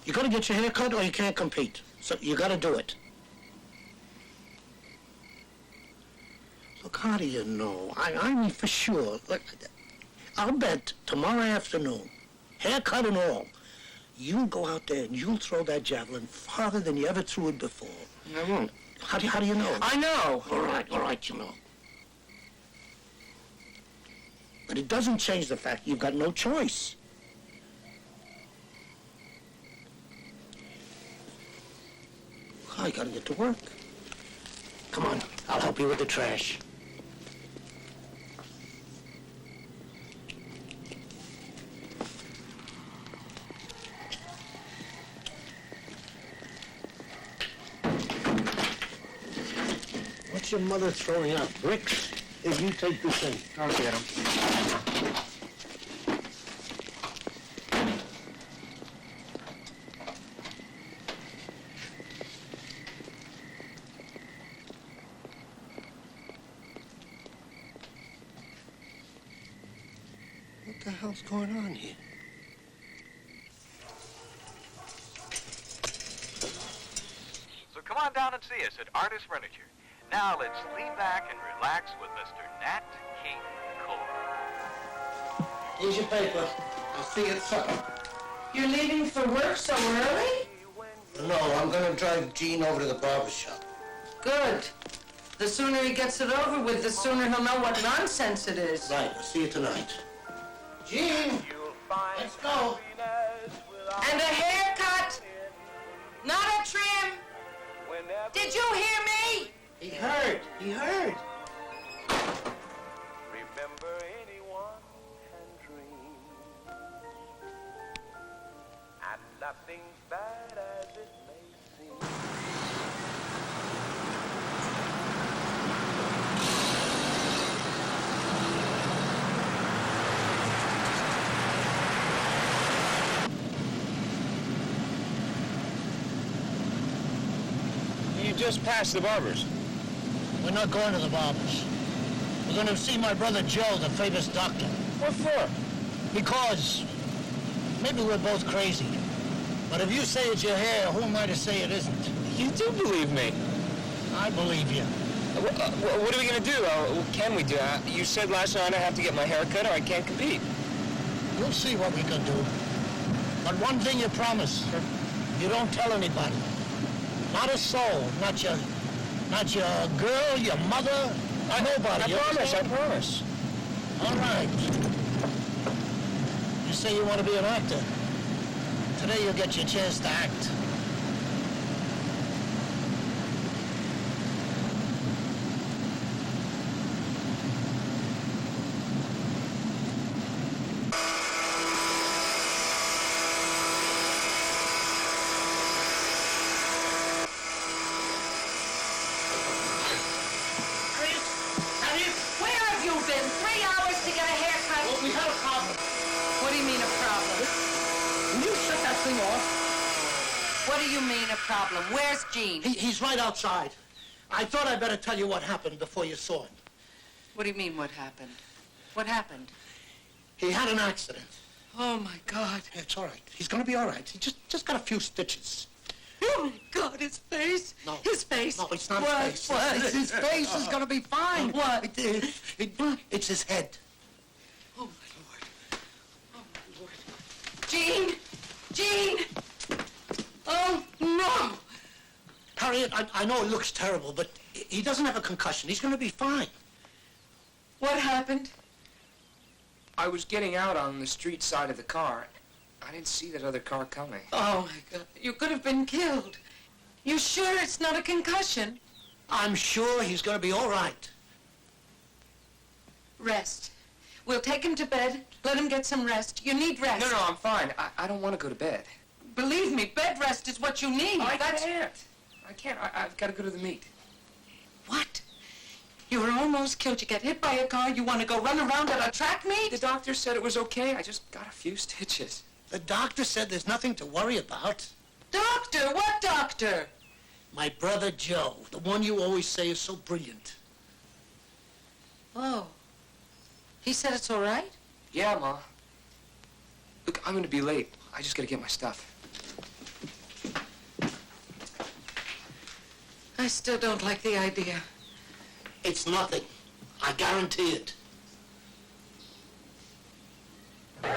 You gotta get your hair cut or you can't compete. So you gotta do it. Look, how do you know? I mean, for sure. Look, I'll bet tomorrow afternoon, haircut and all, you'll go out there and you'll throw that javelin farther than you ever threw it before. I won't. How do you know? I know. All right, you know. But it doesn't change the fact you've got no choice. I gotta get to work. Come on, I'll help you with the trash. What's your mother throwing out? Bricks? Here, you take this in. I'll get him. What the hell's going on here? So come on down and see us at Artist Furniture. Now let's lean back and relax with Mr. Nat King Cole. Here's your paper. I'll see you at supper. You're leaving for work so early? No, I'm gonna drive Gene over to the barber shop. Good. The sooner he gets it over with, the sooner he'll know what nonsense it is. Right, I'll see you tonight. Gene, let's go. And a haircut, not a trim. Did you hear me? He heard. Remember anyone can dream, and nothing's bad as it may seem. You just passed the barbers. We're not going to the barber's. We're going to see my brother Joe, the famous doctor. What for? Because maybe we're both crazy. But if you say it's your hair, who am I to say it isn't? You do believe me. I believe you. What are we going to do? What can we do? You said last night I have to get my hair cut or I can't compete. We'll see what we can do. But one thing you promise, you don't tell anybody. Not a soul, not your girl, your mother, nobody. I promise. All right. You say you want to be an actor. Today you'll get your chance to act. Where have you been? 3 hours to get a haircut? Well, we had a problem. What do you mean a problem? Will you shut that thing off? What do you mean a problem? Where's Gene? He's right outside. I thought I'd better tell you what happened before you saw him. What do you mean what happened? What happened? He had an accident. Oh, my God. It's all right. He's going to be all right. He just got a few stitches. Oh, my God, his face. No. His face. No, it's not What? his face. What? His face is going to be fine. What? It's his head. Oh, my Lord. Oh, my Lord. Gene! Gene! Oh, no! Harriet, I know it looks terrible, but he doesn't have a concussion. He's going to be fine. What happened? I was getting out on the street side of the car. I didn't see that other car coming. Oh, my God. You could have been killed. You sure it's not a concussion? I'm sure he's going to be all right. Rest. We'll take him to bed. Let him get some rest. You need rest. No, I'm fine. I don't want to go to bed. Believe me, bed rest is what you need. I can't. I've got to go to the meet. What? You were almost killed. You get hit by a car. You want to go run around at a track meet? The doctor said it was okay. I just got a few stitches. The doctor said there's nothing to worry about. Doctor? What doctor? My brother Joe, the one you always say is so brilliant. Oh. He said it's all right? Yeah, Ma. Look, I'm going to be late. I just got to get my stuff. I still don't like the idea. It's nothing. I guarantee it. Are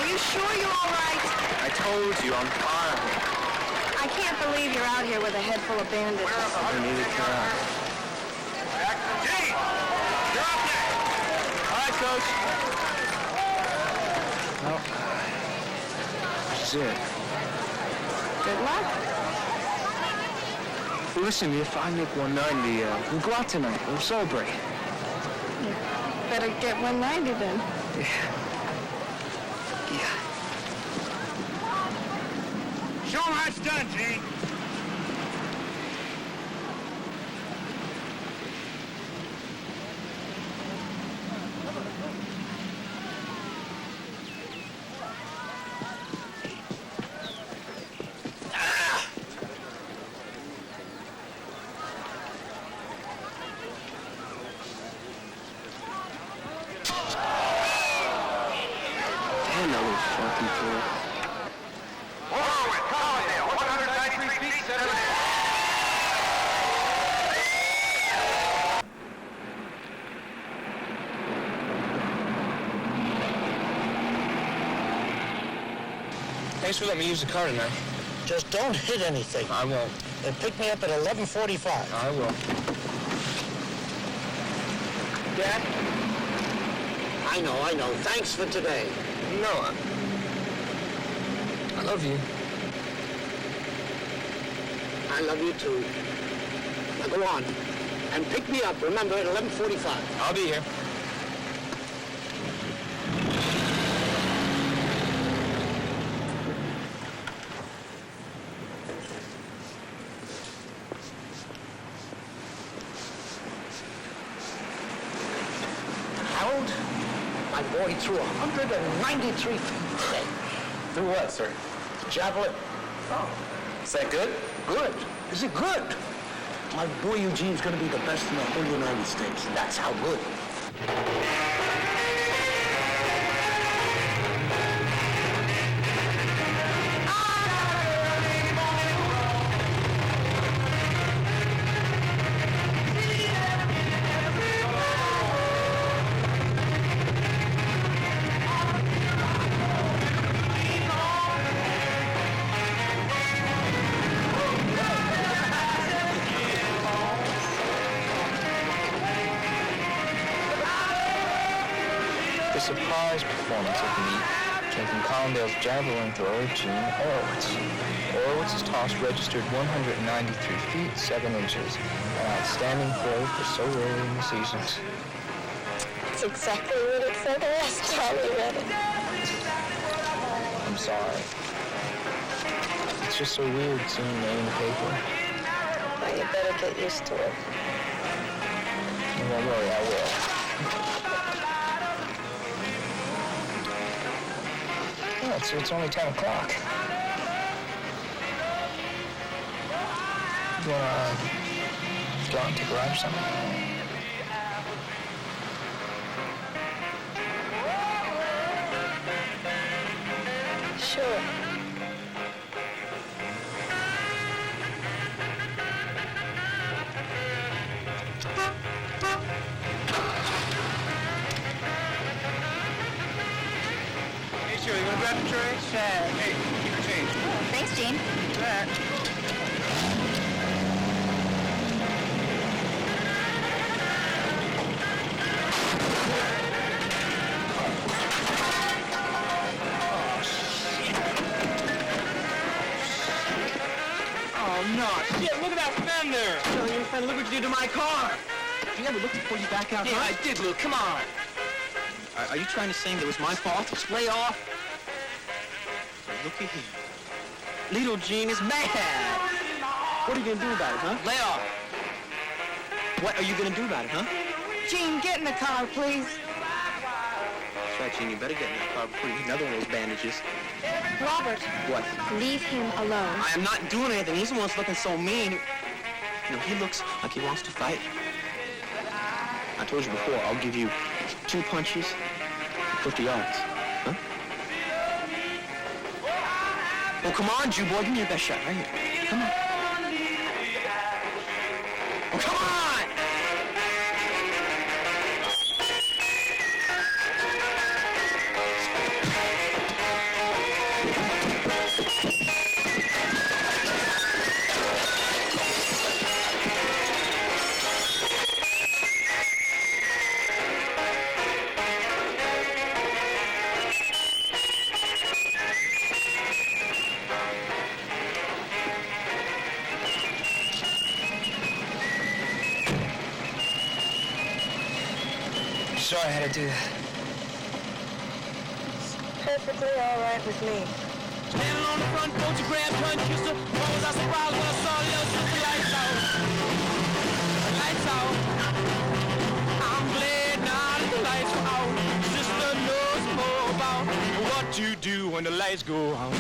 you sure you're all right? I told you, I'm fine. I can't believe you're out here with a head full of bandages. I needed care. Gene! You're up next! All right, Coach. Well, this is it. Good luck. Listen, if I make 190, we'll go out tonight. We'll celebrate. Better get 190 then. Show him how it's done, Gene. Damn, that was fucking cool. Forward, Collindale, 193 feet, center in. Thanks for letting me use the car tonight. Just don't hit anything. I won't. And pick me up at 11:45. I will. Dad? I know. Thanks for today. No, I love you. I love you too. Now go on. And pick me up, remember, at 11:45. I'll be here. Harold, my boy threw 193 feet today. Through what, sir? Javelin. Oh. Is that good? Good. Is it good? My boy Eugene's going to be the best in the whole United States. That's how good. The surprise performance of the meet came from Collindale's javelin thrower, Gene Horowitz. Horowitz has tossed registered 193 feet, 7 inches, an outstanding throw for so early in the seasons. That's exactly what it said the last time we read it. I'm sorry. It's just so weird seeing your name in the paper. Well, you better get used to it. Don't worry, I will. Oh, it's only 10 o'clock. You wanna go out and take a ride or something? Sure. Hey, Shirley, you want to grab the tray? Sure. Hey, keep your change. Thanks, Gene. Back. Oh, no. Shit, look at that fender. Tell your friend, look what you did to my car. You ever looked before you back out? Yeah, huh? I did, Luke. Come on. Are you trying to say it was my fault? Lay off. Looky here. Little Gene is mad. What are you going to do about it, huh? Lay off. What are you going to do about it, huh? Gene, get in the car, please. That's right, Gene. You better get in that car before you get another one of those bandages. Robert, What? leave him alone. I am not doing anything. He's the one that's looking so mean. You know, he looks like he wants to fight. I told you before, I'll give you 2 punches, 50 yards. Huh? Well, come on, Jew boy, give me your best shot right here. Come on. Well, come on! Sorry I had to do that. Perfectly all right with me. Standing on the front porch, you grab her and kiss her. Why was I surprised when I saw little sister lights out? Lights out. I'm glad now that the lights are out. Sister knows more about what to do when the lights go out.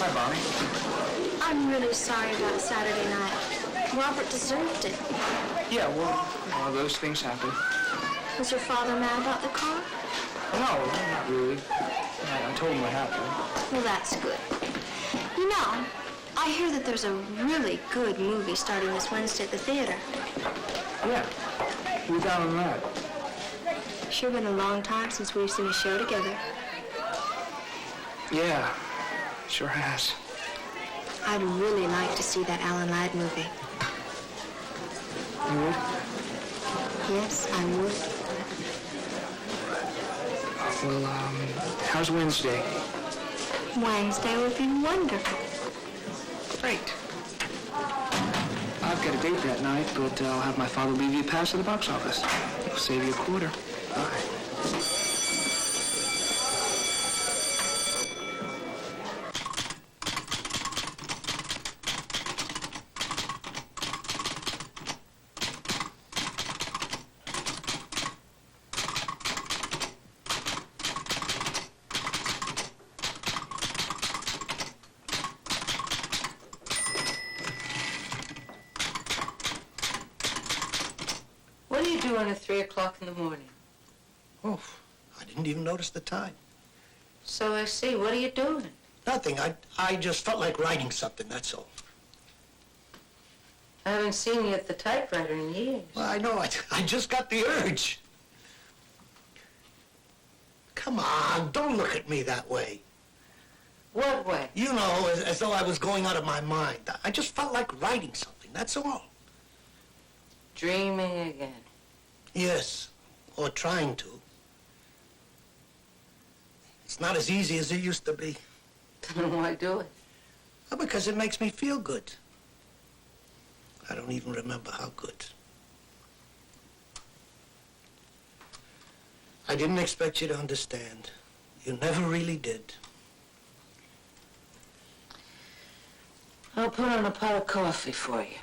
Hi, Bonnie. I'm really sorry about Saturday night. Robert deserved it. Yeah, well, those things happen. Was your father mad about the car? No, not really. I told him what happened. Well, that's good. You know, I hear that there's a really good movie starting this Wednesday at the theater. Yeah. Who's down on that? Sure been a long time since we've seen a show together. Yeah, sure has. I'd really like to see that Alan Ladd movie. You would? Yes, I would. Well, how's Wednesday? Wednesday would be wonderful. Great. I've got a date that night, but I'll have my father leave you a pass to the box office. It'll save you a quarter. All right. What are you doing at 3 o'clock in the morning? Oh, I didn't even notice the time. So I see. What are you doing? Nothing. I just felt like writing something, that's all. I haven't seen you at the typewriter in years. Well, I know. I just got the urge. Come on, don't look at me that way. What way? You know, as though I was going out of my mind. I just felt like writing something, that's all. Dreaming again. Yes, or trying to. It's not as easy as it used to be. Then why do it? Well, because it makes me feel good. I don't even remember how good. I didn't expect you to understand. You never really did. I'll put on a pot of coffee for you.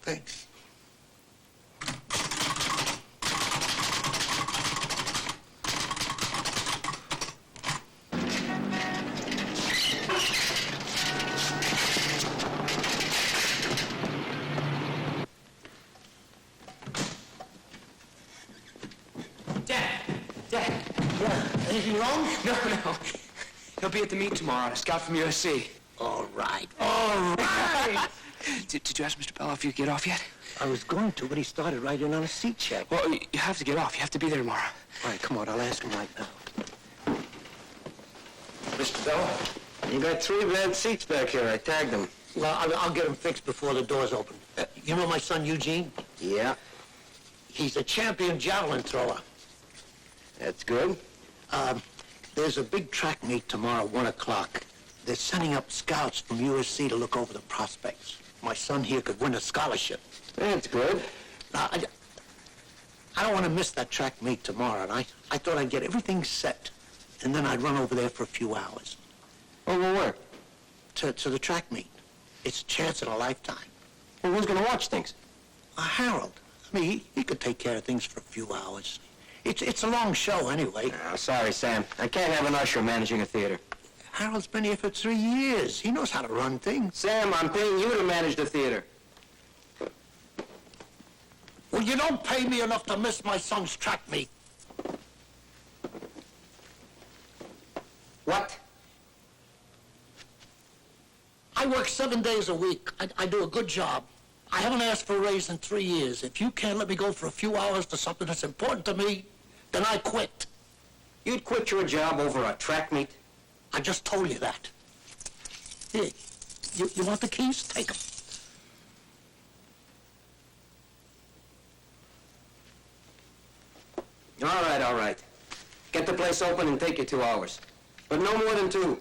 Thanks. Dad. Yeah, anything wrong? No. He'll be at the meet tomorrow. A scout from USC. All right. Did you ask Mr. Bell if you get off yet? I was going to, but he started right in on a seat check. Well, you have to get off. You have to be there tomorrow. All right, come on, I'll ask him right now. Mr. Bell, you got 3 bad seats back here. I tagged them. Well, I'll get him fixed before the doors open. You know my son Eugene? Yeah, He's a champion javelin thrower. that's good. There's a big track meet tomorrow, 1 o'clock. They're sending up scouts from USC to look over the prospects. my son here could win a scholarship. That's good. Now, I don't want to miss that track meet tomorrow, and I thought I'd get everything set, and then I'd run over there for a few hours. Over where? To the track meet. It's a chance in a lifetime. Well, who's going to watch things? Harold. I mean, he could take care of things for a few hours. It's a long show anyway. Oh, sorry, Sam. I can't have an usher managing a theater. Harold's been here for 3 years. He knows how to run things. Sam, I'm paying you to manage the theater. Well, you don't pay me enough to miss my son's track meet. What? I work 7 days a week. I do a good job. I haven't asked for a raise in 3 years. If you can't let me go for a few hours to something that's important to me, then I quit. You'd quit your job over a track meet? I just told you that. Here, you want the keys? Take them. All right. Get the place open and take you 2 hours. But no more than 2.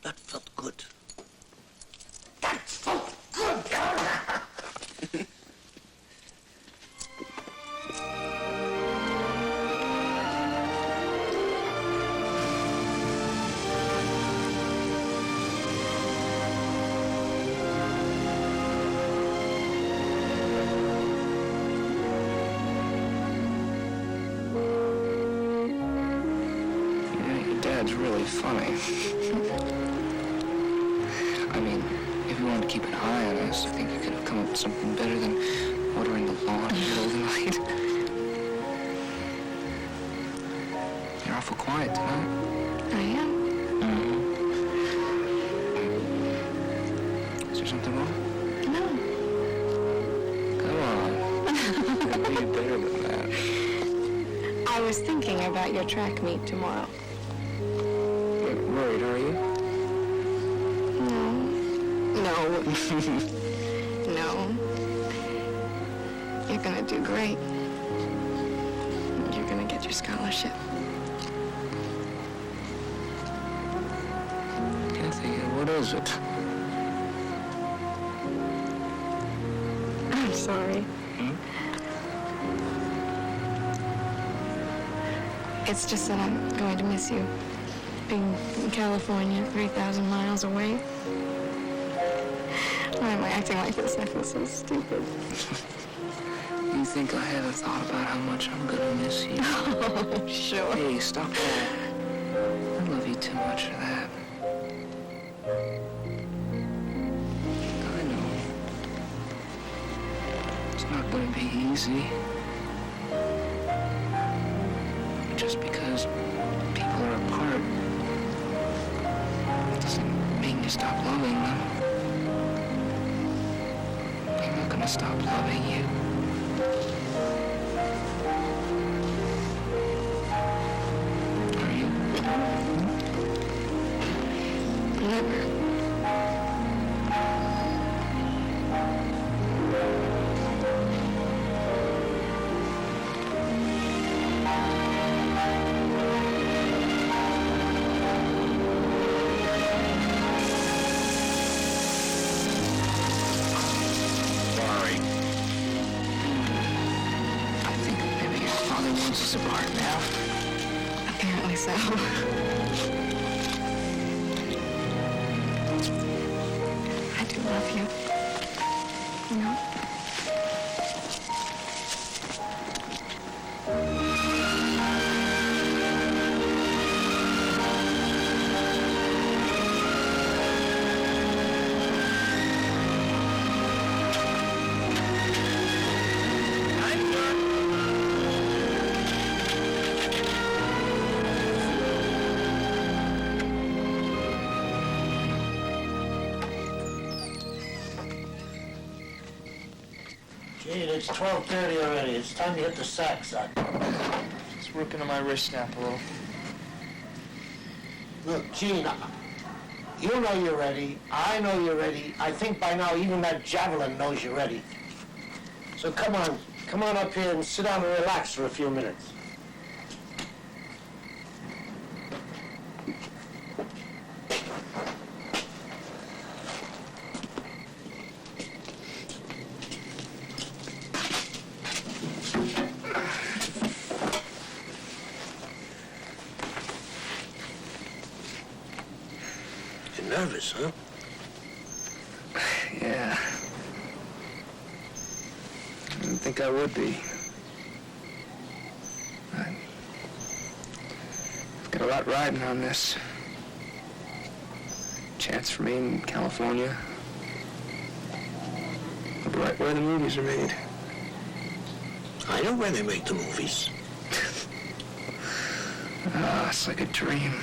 That felt good. That felt good! Dad's really funny. I mean, if you wanted to keep an eye on us, I think you could have come up with something better than watering the lawn in the middle of the night. You're awful quiet tonight. I am. Is there something wrong? No. Come on. Be better than that. I was thinking about your track meet tomorrow. Worried, are you? No. No. You're gonna do great. You're gonna get your scholarship. Kathy, what is it? I'm sorry. It's just that I'm going to miss you. Being in California, 3,000 miles away. Why am I acting like this? I feel so stupid. You think I haven't thought about how much I'm gonna miss you? Oh, sure. Hey, stop that. I love you too much for that. I know. It's not gonna be easy. Just because people are apart doesn't mean you stop loving them. I'm not gonna stop loving you. Are you? Never. Apart now. Apparently so. I do love you. You know? It's 12:30 already. It's time to hit the sack, son. Just working on my wrist snap a little. Look, Gene, you know you're ready. I know you're ready. I think by now even that javelin knows you're ready. So come on up here and sit down and relax for a few minutes. Nervous, huh? Yeah. I didn't think I would be. I've got a lot riding on this. Chance for me in California. Right where the movies are made. I know where they make the movies. It's like a dream.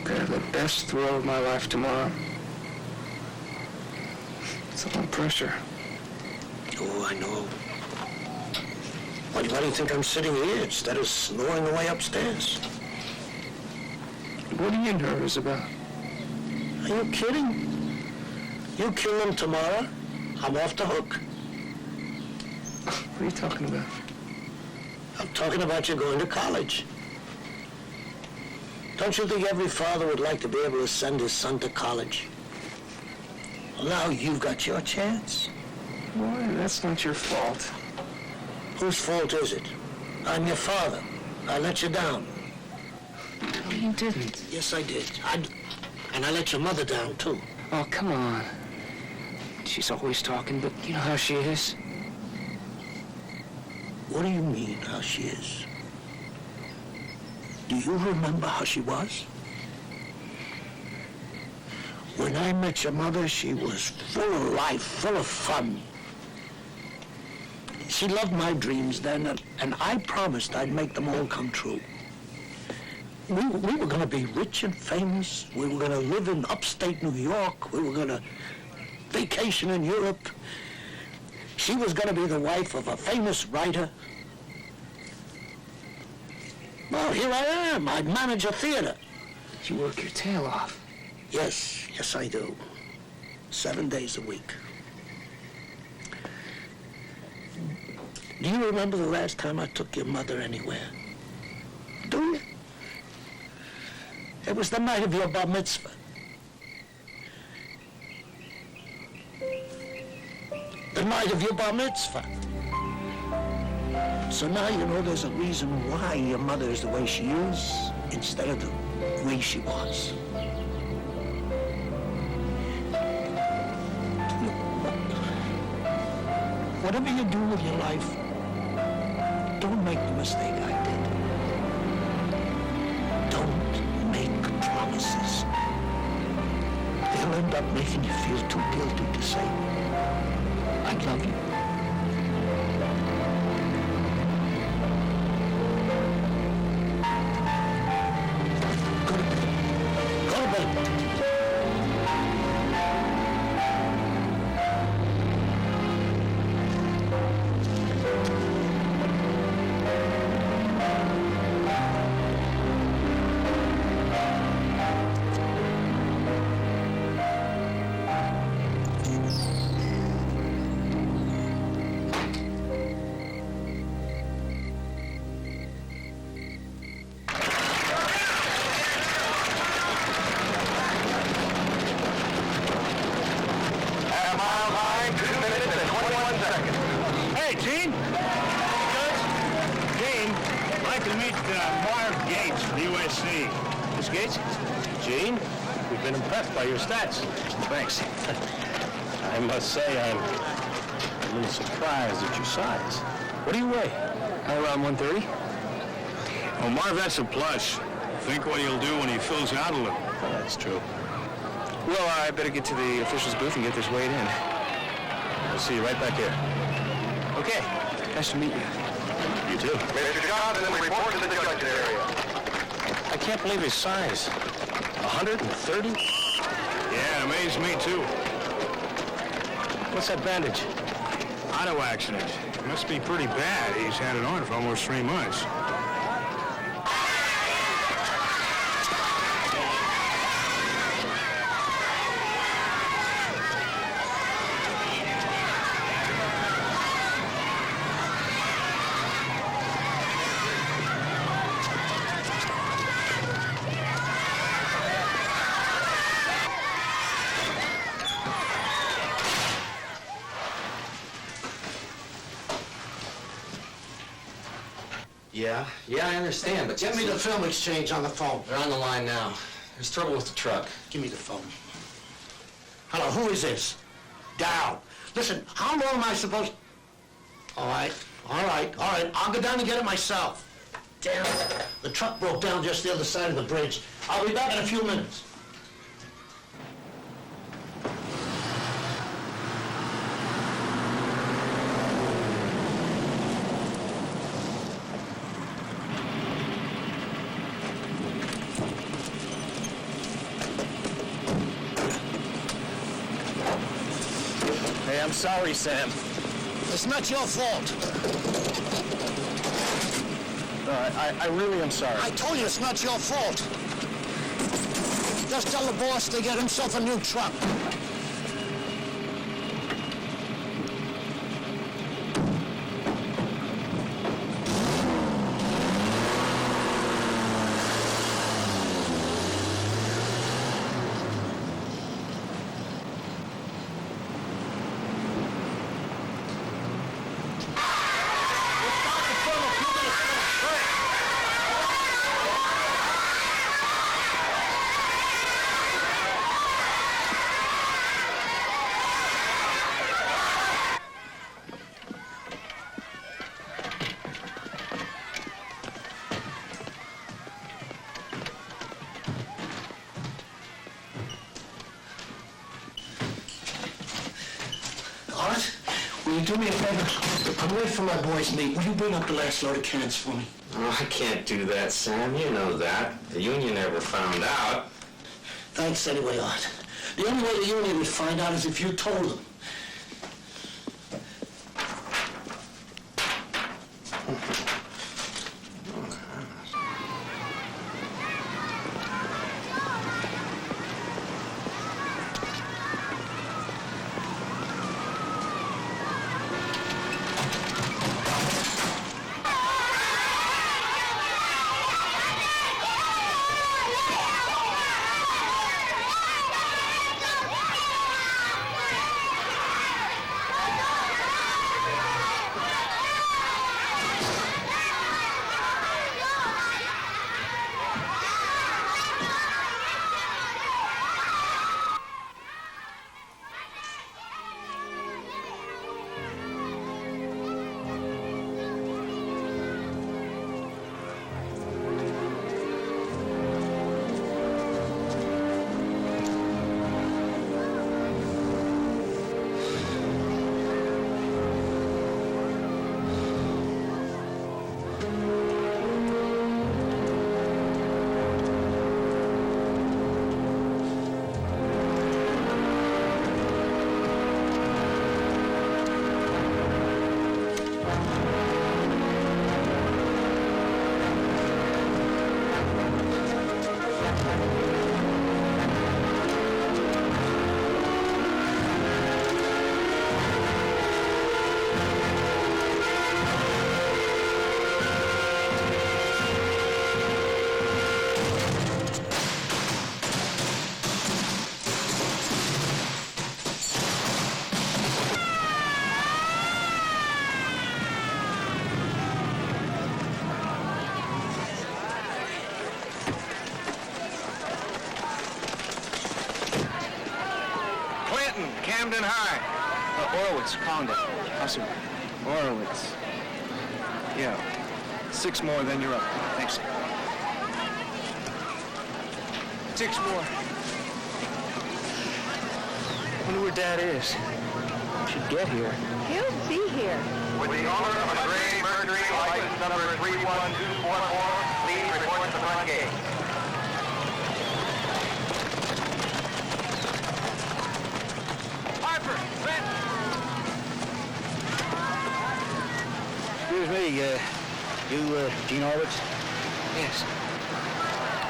Gonna have the best thrill of my life tomorrow. It's a lot of pressure. Oh, I know. Why do you think I'm sitting here instead of snoring away upstairs? What are you nervous about? Are you kidding? You kill them tomorrow, I'm off the hook. What are you talking about? I'm talking about you going to college. Don't you think every father would like to be able to send his son to college? Well, now you've got your chance. Boy, that's not your fault. Whose fault is it? I'm your father. I let you down. No, you didn't. Yes, I did. And I let your mother down, too. Oh, come on. She's always talking, but you know how she is. What do you mean, how she is? Do you remember how she was? When I met your mother, she was full of life, full of fun. She loved my dreams then, and I promised I'd make them all come true. We were going to be rich and famous. We were going to live in upstate New York. We were going to vacation in Europe. She was going to be the wife of a famous writer. Well, here I am. I manage a theater. You work your tail off. Yes, I do. 7 days a week. Do you remember the last time I took your mother anywhere? Do you? It was the night of your bar mitzvah. The night of your bar mitzvah. So now you know there's a reason why your mother is the way she is instead of the way she was. Whatever you do with your life, don't make the mistake I did. Don't make promises. They'll end up making you feel too guilty to say, I love you. Go to bed. Hey, Gene. Gene, I'd like to meet Marv Gates from USC. Miss Gates? Gene, we've been impressed by your stats. Thanks. I must say I'm a little surprised at your size. What do you weigh? Around 130. Oh, Marv, that's a plus. Think what he'll do when he fills out a little. Oh, that's true. Well, I better get to the officials' booth and get this weighed in. I'll see you right back here. Okay. Nice to meet you. You too. Mr. Johnson, report to the judge's area. I can't believe his size. 130? Yeah, it amazed me too. What's that bandage? Auto accident. It must be pretty bad. He's had it on for almost 3 months. Yeah, I understand, but... Get me the film exchange on the phone. They're on the line now. There's trouble with the truck. Give me the phone. Hello, who is this? Down. Listen, how long am I supposed... All right. I'll go down and get it myself. Damn it. The truck broke down just the other side of the bridge. I'll be back in a few minutes. Hey, I'm sorry, Sam. It's not your fault. No, I really am sorry. I told you it's not your fault. Just tell the boss to get himself a new truck. Will you do me a favor? I'm late for my boys' meet. Will you bring up the last load of cans for me? Oh, I can't do that, Sam. You know that. The union never found out. Thanks anyway, Art. The only way the union would find out is if you told them. Camden High. Orowitz, Condon. Awesome. Orowitz. Yeah. 6 more, then you're up. Thanks. 6 more. I wonder where Dad is. I should get here. He'll be here. With the owner of a Gray Mercury, license number 31244, please report to the front gate. Harper, Brent. Excuse me, you, Gene Horwitz? Yes.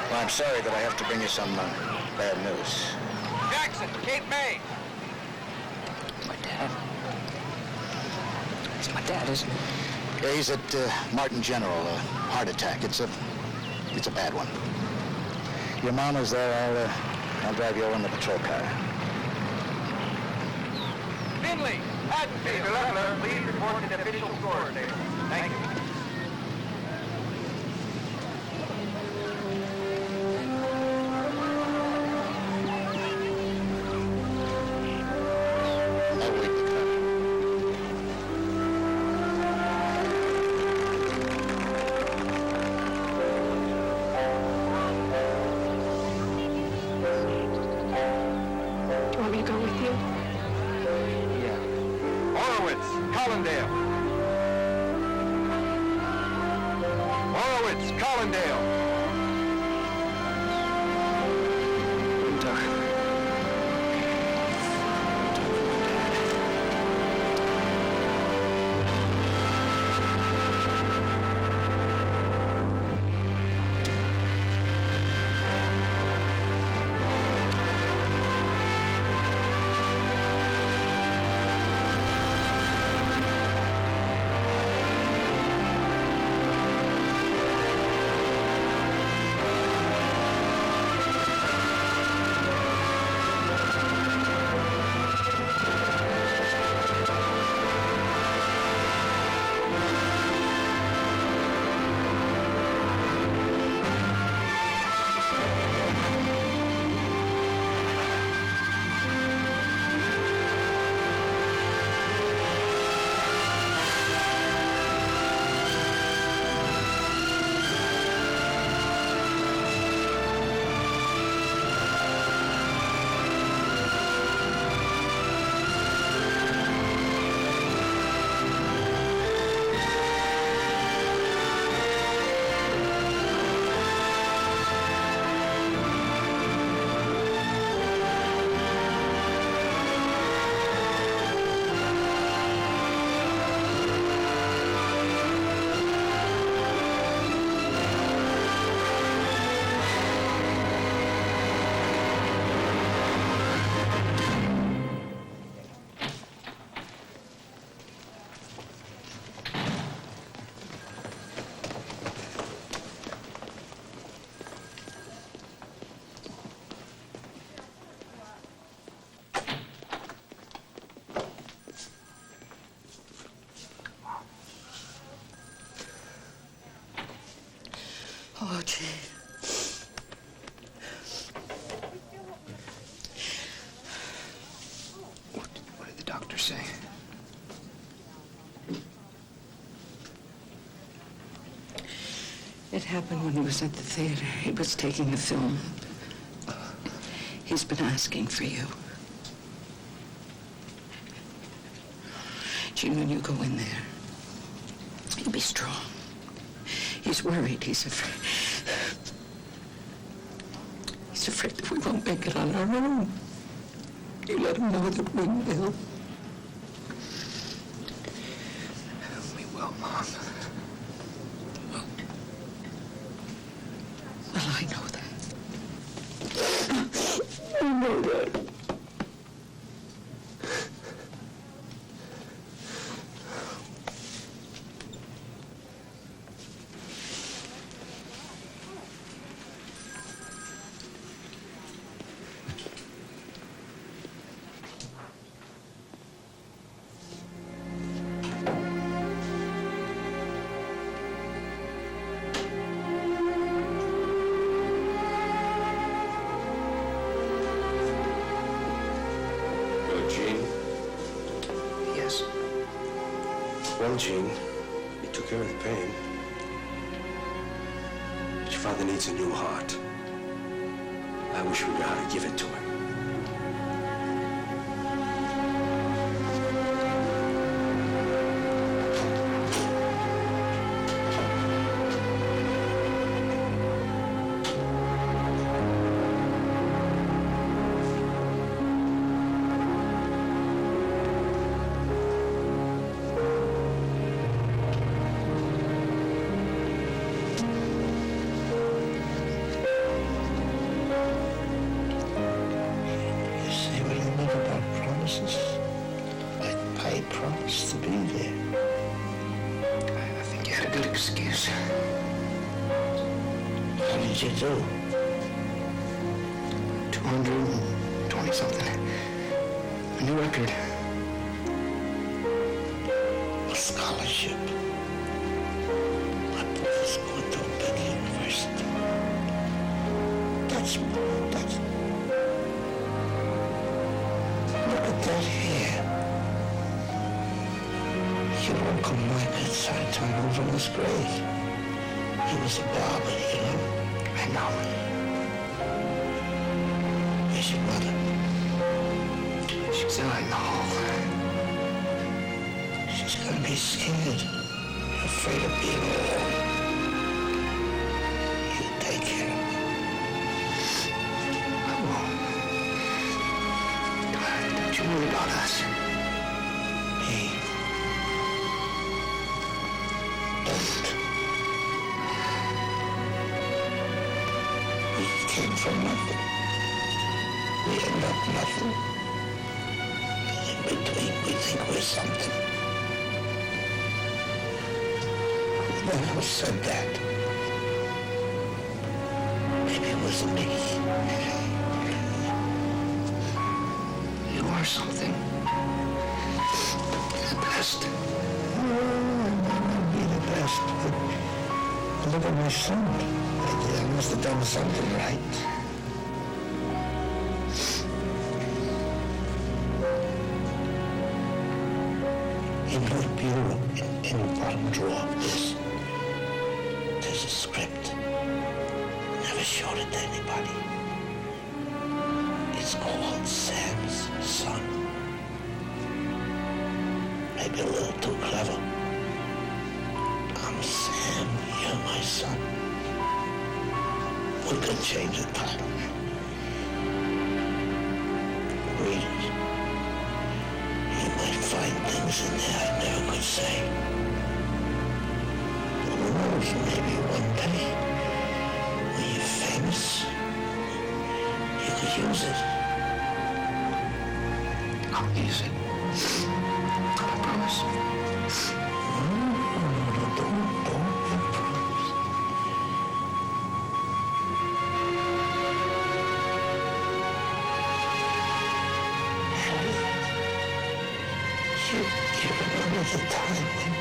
Well, I'm sorry that I have to bring you some bad news. Jackson, Cape May. My dad. It's my dad, isn't it? Yeah, he's at Martin General, heart attack. It's a bad one. Your mama's there. I'll drive you over in the patrol car. Finley, Haddonfield. Please report to the official score station. Thank you. Collindale. Horowitz, Collindale. Oh, Gene. What did the doctor say? It happened when he was at the theater. He was taking the film. He's been asking for you. Gene, when you go in there, you be strong. He's worried. He's afraid. He's afraid that we won't make it on our own. You let him know that we will. We will, Mom. Well, I know that. I know that. Well, Gene, you took care of the pain. But your father needs a new heart. I wish we knew how to give it to him. I promised to be there. I think you had a good excuse. How did you do? 220-something. A new record. A scholarship. My brother's going to a big university. That's... Look at that hair. You won't come by bedside time over his grave. He was a barber, you know. I know. Where's your mother? She's out in the hall. She's Don't be scared. You're afraid of being alone. You take care of me. I won't. Don't you worry about us. Me. Don't. We came from nothing. We end up nothing. In between, we think we're something. Who said that? Maybe it was me. You are something. The best. I might not be the best, but look at my son. I must have done something right. In your bureau, in the bottom drawer of this, there's a script. Never showed it to anybody. It's called Sam's Son. Maybe a little too clever. I'm Sam, you're my son. We could change the title. Read it. You might find things in there I never could say. Who knows, maybe one day, when you're famous, you could use it. I'll use it. I promise. No, don't you promise. You remember the time when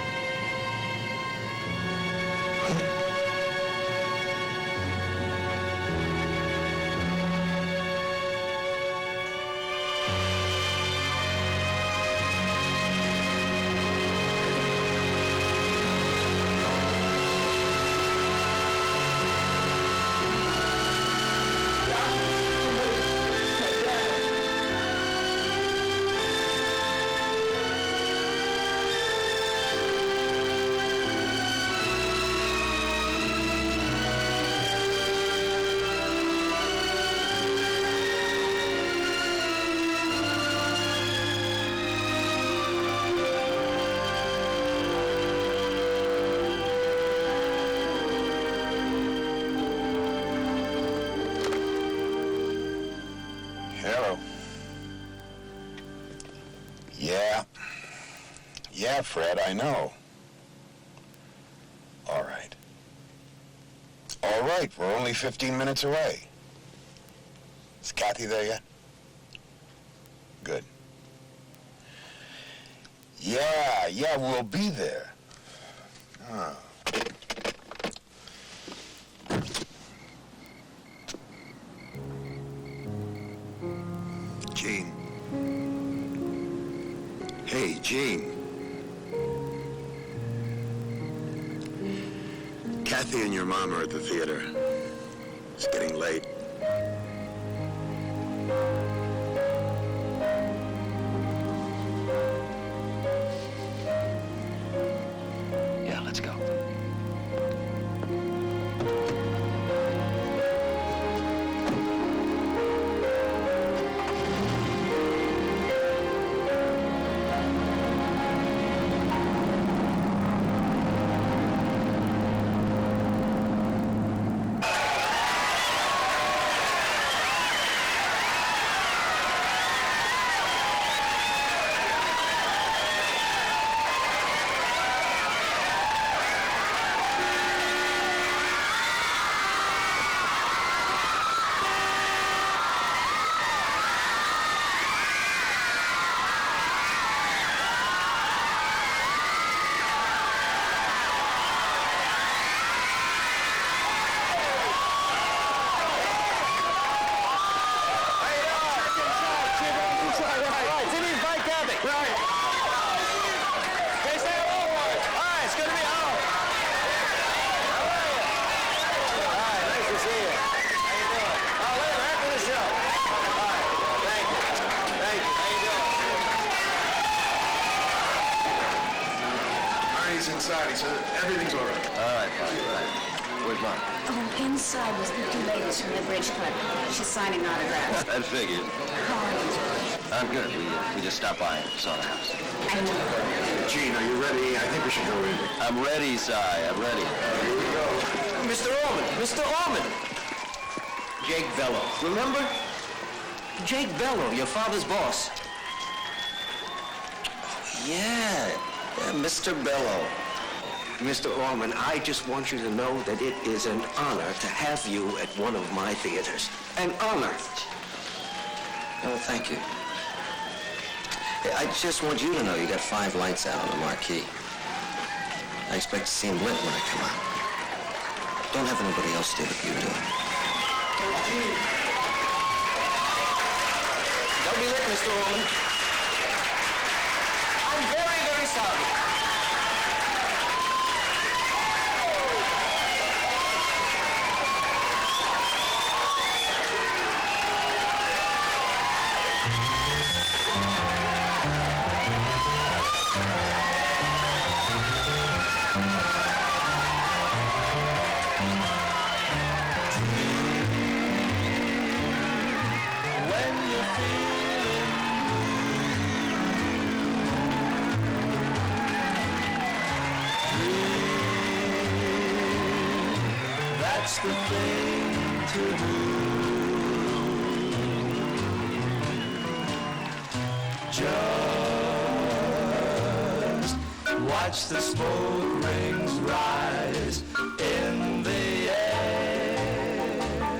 Yeah, Fred, I know. All right. All right, we're only 15 minutes away. Is Kathy there yet? Good. Yeah, we'll be there. Oh. Gene. Hey, Gene. Kathy and your mom are at the theater. It's getting late. Yeah, let's go. inside. He said everything's all right. All right, fine, all right. Where's Mom? Oh, inside was the two ladies from the bridge club. She's signing autographs. I figured. I'm good. We just stopped by and saw the house. I know. Gene, are you ready? I think we should go in. I'm ready, Si. I'm ready. Here we go. Mr. Orman! Mr. Orman! Jake Bello. Remember? Jake Bello, your father's boss. Yeah, Mr. Bello. Mr. Orman, I just want you to know that it is an honor to have you at one of my theaters. An honor. Oh, thank you. I just want you to know you got 5 lights out on the marquee. I expect to see them lit when I come out. Don't have anybody else do it, you do it. Don't be late, Mr. Orman. I'm very, very sorry. That's the thing to do. Just watch the smoke rings rise in the air.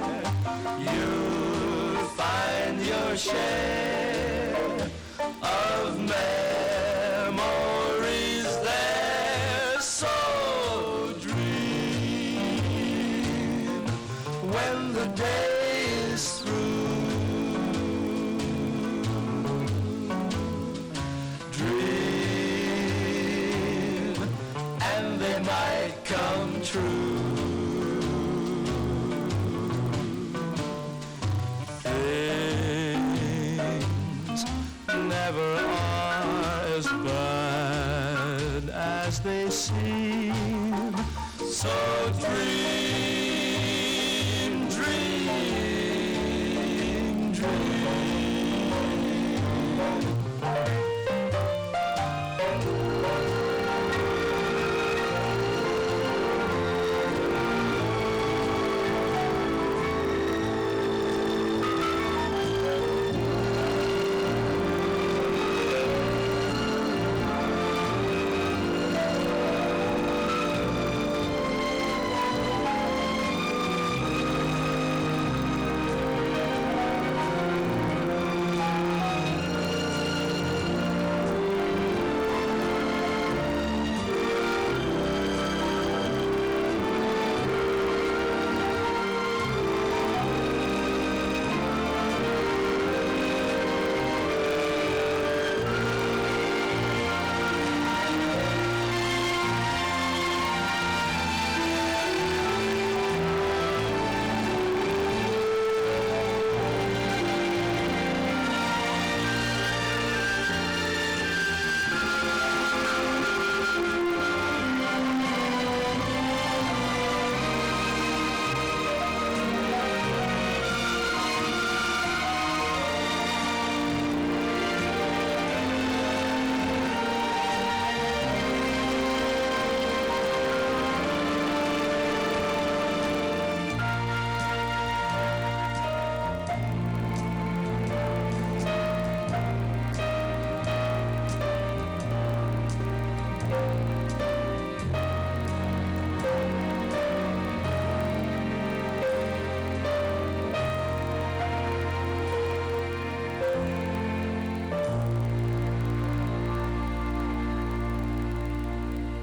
You'll find your share of memories there. So when the day is through, dream, and they might come true. Things never are as bad as they seem, so dream.